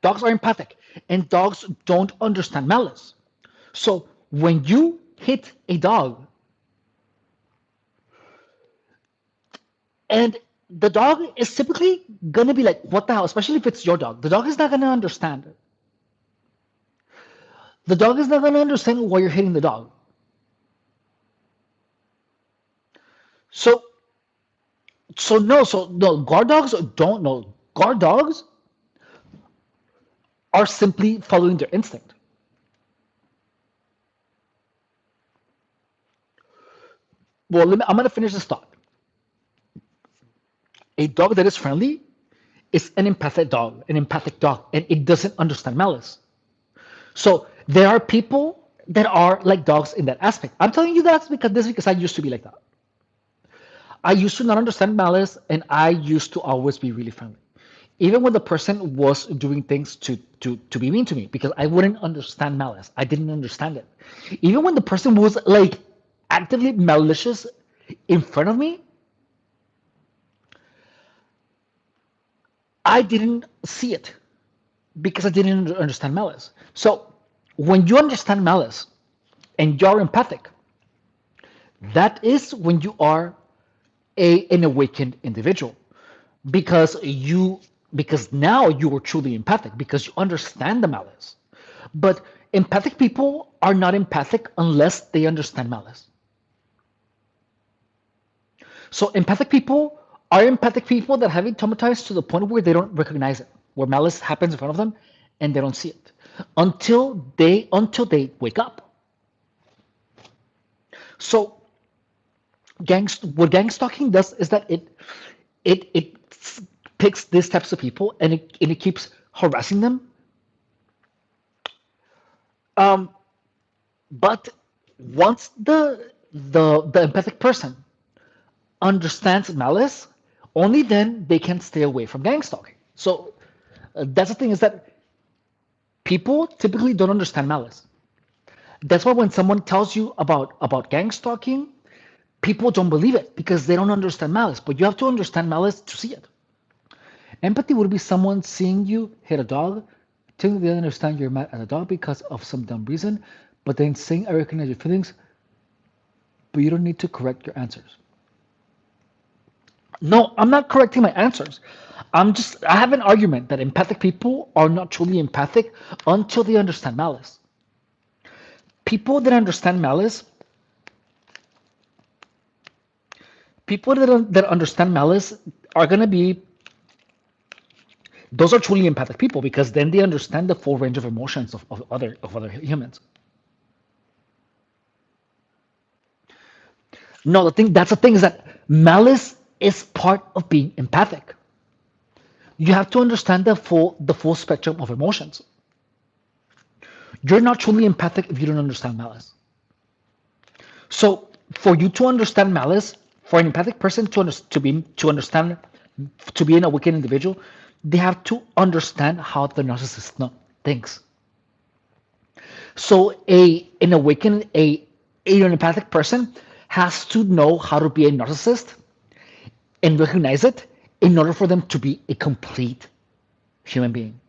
dogs are empathic, and dogs don't understand malice. So when you hit a dog, and the dog is typically gonna be like, "What the hell?" Especially if it's your dog. The dog is not gonna understand it. The dog is not gonna understand why you're hitting the dog. So no, guard dogs don't know. Guard dogs are simply following their instinct. Well, I'm gonna finish this thought. A dog that is friendly is an empathic dog, and it doesn't understand malice. So there are people that are like dogs in that aspect. I'm telling you that because I used to be like that. I used to not understand malice, and I used to always be really friendly, even when the person was doing things to be mean to me, because I wouldn't understand malice. I didn't understand it. Even when the person was like actively malicious in front of me, I didn't see it because I didn't understand malice. So when you understand malice and you're empathic, that is when you are an awakened individual, because now you are truly empathic because you understand the malice. But Empathic people are not empathic unless they understand malice. So empathic people that have been traumatized to the point where they don't recognize it, where malice happens in front of them and they don't see it until they wake up. So what gang stalking does is that it picks these types of people and it keeps harassing them. Um, but once the empathic person understands malice, only then they can stay away from gang stalking. So that's the thing, is that people typically don't understand malice. That's why when someone tells you about gang stalking, people don't believe it because they don't understand malice. But you have to understand malice to see it. Empathy would be someone seeing you hit a dog, telling they understand you're mad at a dog because of some dumb reason, but then saying I recognize your feelings, but you don't need to correct your answers. No, I'm not correcting my answers. I have an argument that empathic people are not truly empathic until they understand malice. People that understand malice, that understand malice are going to be, those are truly empathic people because then they understand the full range of emotions of other humans. No, that's the thing, is that malice is part of being empathic. You have to understand the full spectrum of emotions. You're not truly empathic if you don't understand malice. So for you to understand malice, for an empathic person to be an awakened individual, they have to understand how the narcissist thinks. So an empathic person has to know how to be a narcissist and recognize it in order for them to be a complete human being.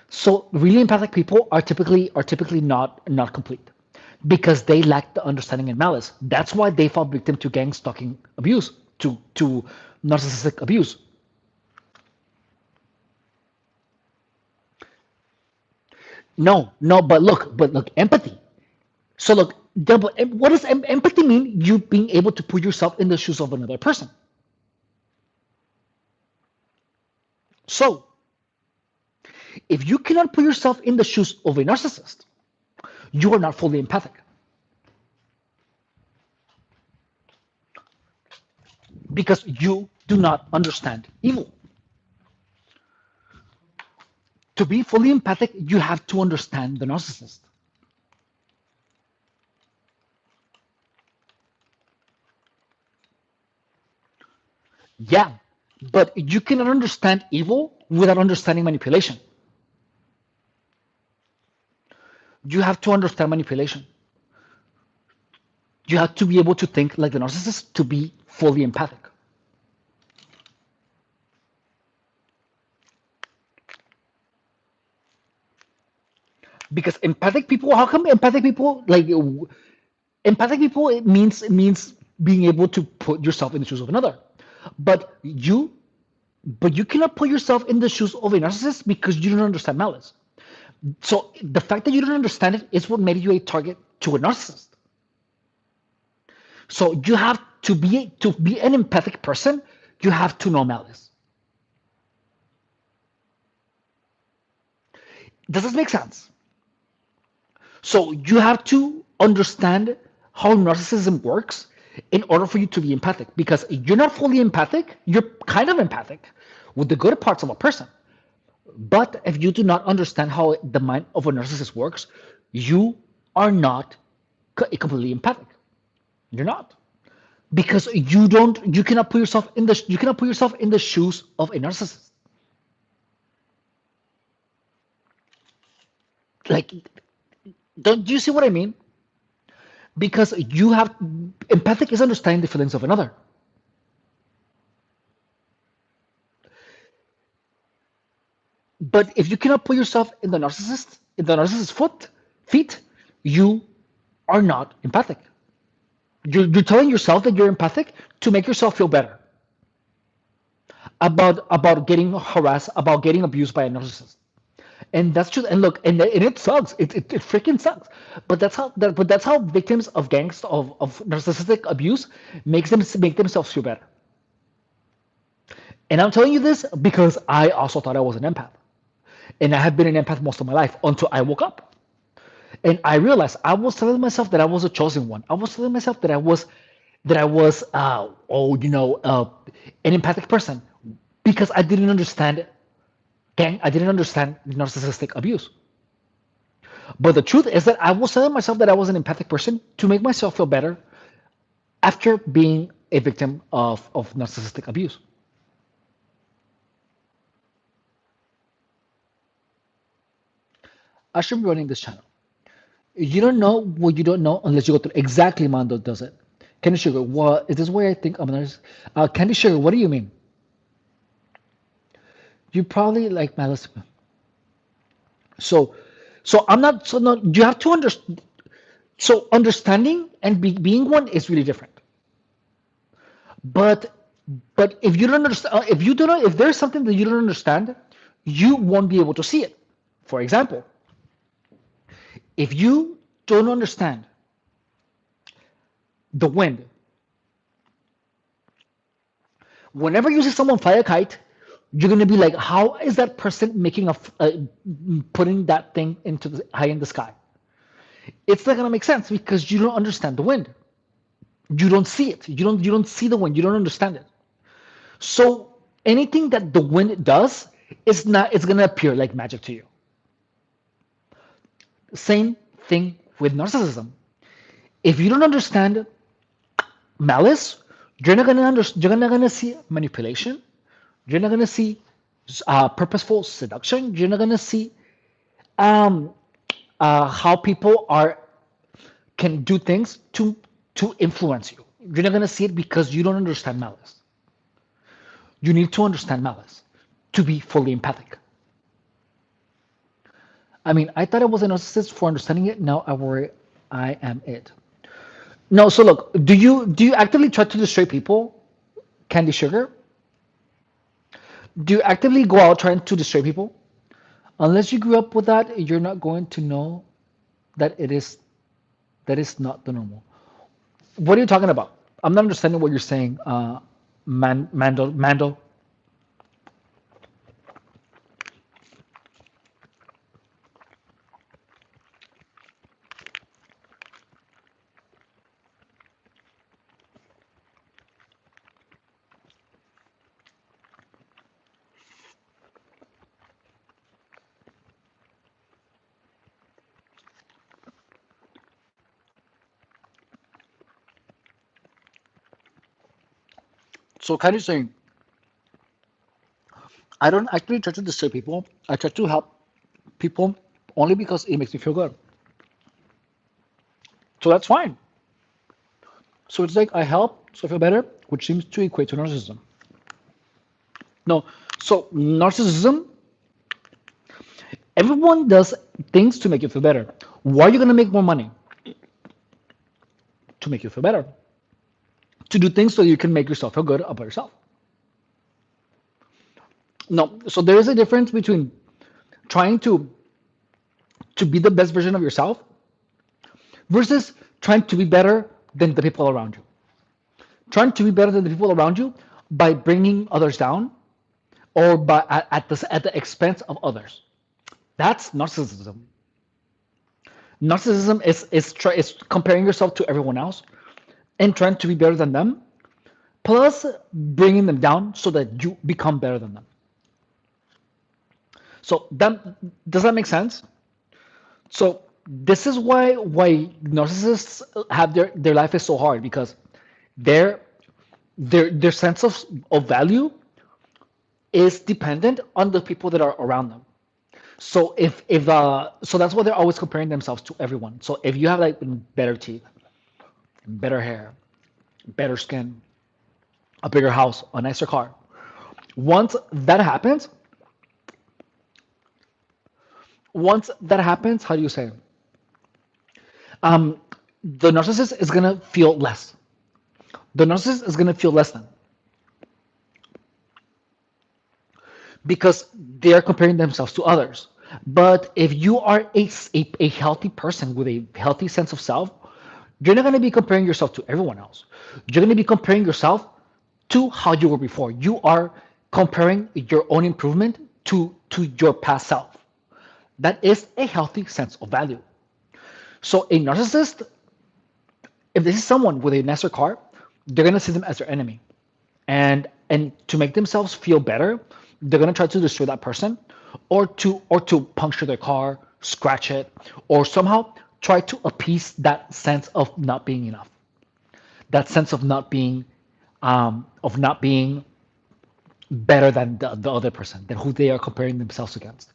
So really empathic people are typically not complete because they lack the understanding and malice. That's why they fall victim to gang stalking abuse, to narcissistic abuse. No, but look, empathy. So look, what does empathy mean? You being able to put yourself in the shoes of another person. So if you cannot put yourself in the shoes of a narcissist, you are not fully empathic because you do not understand evil. To be fully empathic, you have to understand the narcissist. Yeah, but you cannot understand evil without understanding manipulation. You have to understand manipulation. You have to be able to think like the narcissist to be fully empathic. Because empathic people, how come empathic people like empathic people? It means being able to put yourself in the shoes of another, but you cannot put yourself in the shoes of a narcissist because you don't understand malice. So the fact that you don't understand it is what made you a target to a narcissist. So you have to be an empathic person, you have to know malice. Does this make sense? So you have to understand how narcissism works in order for you to be empathic, because you're not fully empathic, you're kind of empathic with the good parts of a person. But if you do not understand how the mind of a narcissist works, you are not completely empathic. You're not. Because you cannot put yourself in the shoes of a narcissist. Like, don't you see what I mean? Because empathic is understanding the feelings of another. But if you cannot put yourself in the narcissist's feet, you are not empathic. You're telling yourself that you're empathic to make yourself feel better about getting harassed, about getting abused by a narcissist. And that's true. And look, and it sucks. It freaking sucks. But that's how victims of gangs of narcissistic abuse make themselves feel better. And I'm telling you this because I also thought I was an empath. And I have been an empath most of my life until I woke up. And I realized I was telling myself that I was a chosen one. I was telling myself that I was an empathic person because I didn't understand gang. I didn't understand narcissistic abuse. But the truth is that I was telling myself that I was an empathic person to make myself feel better after being a victim of narcissistic abuse. I should be running this channel. You don't know what you don't know unless you go through. Exactly, Mando does it. Candy Sugar, what is this way I think I'm gonna Candy Sugar, what do you mean? You probably like malice. So so I'm not so no you have to understand. So understanding and being one is really different. But if you don't understand, if you don't know, if there's something that you don't understand, you won't be able to see it. For example, if you don't understand the wind, whenever you see someone fly a kite, you're gonna be like, how is that person making putting that thing into the high in the sky? It's not gonna make sense because you don't understand the wind. You don't see it. You don't see the wind. You don't understand it. So anything that the wind does is not it's gonna appear like magic to you. Same thing with narcissism. If you don't understand malice, you're not gonna see manipulation. You're not gonna see purposeful seduction. You're not gonna see um, how people are can do things to influence you. You're not gonna see it because you don't understand malice. You need to understand malice to be fully empathic. I mean, I thought I was a narcissist for understanding it. Now I worry I am it. No, so look, do you actively try to destroy people, Candy Sugar? Do you actively go out trying to destroy people? Unless you grew up with that, you're not going to know that that is not the normal. What are you talking about? I'm not understanding what you're saying, Mando. So kind of saying, I don't actually try to destroy people. I try to help people only because it makes me feel good. So that's fine. So it's like I help, so I feel better, which seems to equate to narcissism. No, so narcissism, everyone does things to make you feel better. Why are you gonna make more money? To make you feel better. To do things so you can make yourself feel good about yourself. No, so there is a difference between trying to be the best version of yourself versus trying to be better than the people around you. Trying to be better than the people around you by bringing others down or at the expense of others. That's narcissism. Narcissism is comparing yourself to everyone else and trying to be better than them, plus bringing them down so that you become better than them. So that does that make sense? So this is why narcissists have their life is so hard because their their sense of value is dependent on the people that are around them. So if so that's why they're always comparing themselves to everyone. So if you have like better teeth, better hair, better skin, a bigger house, a nicer car, once that happens, how do you say? Um, the narcissist is gonna feel less. The narcissist is gonna feel less than because they are comparing themselves to others. But if you are a healthy person with a healthy sense of self, you're not going to be comparing yourself to everyone else. You're going to be comparing yourself to how you were before. You are comparing your own improvement to your past self. That is a healthy sense of value. So a narcissist, if this is someone with a nicer car, they're going to see them as their enemy. And to make themselves feel better, they're going to try to destroy that person, or to puncture their car, scratch it, or somehow try to appease that sense of not being enough, that sense of not being better than the other person, than who they are comparing themselves against.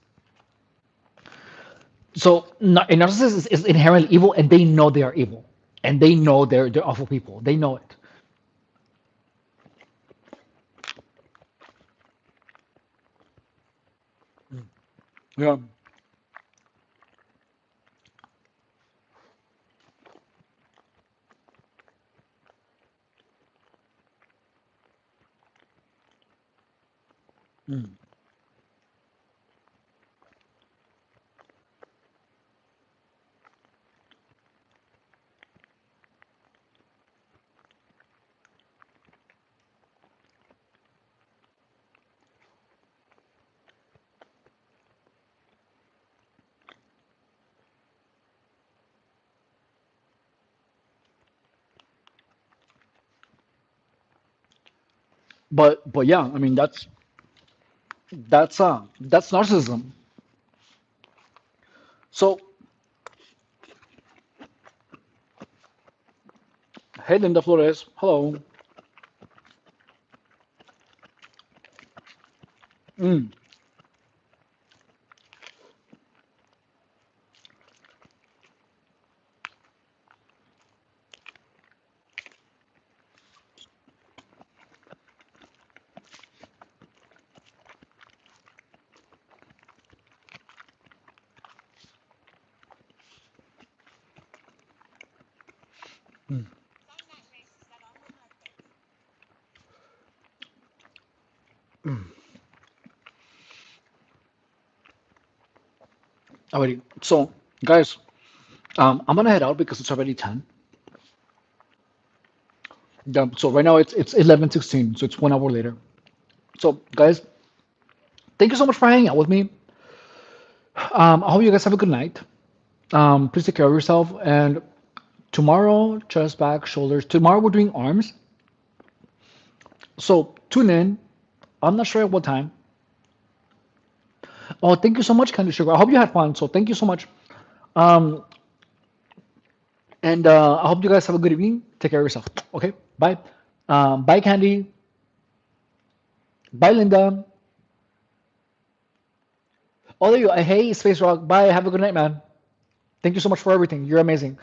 So a narcissist is inherently evil, and they know they are evil, and they know they're awful people. They know it. Yeah. Mm. But yeah, I mean that's narcissism. So hey, Linda Flores, hello. Mm. Mm. Mm. Alrighty. So guys, I'm gonna head out because it's already 10. Yeah, so right now it's 11:16, so it's 1 hour later. So guys, thank you so much for hanging out with me. I hope you guys have a good night. Please take care of yourself. And tomorrow, chest, back, shoulders. Tomorrow we're doing arms. So tune in. I'm not sure at what time. Oh, thank you so much, Candy Sugar. I hope you had fun. So thank you so much. Um, and I hope you guys have a good evening. Take care of yourself. Okay, bye. Bye, Candy. Bye, Linda. All of you. Hey, Space Rock. Bye. Have a good night, man. Thank you so much for everything. You're amazing.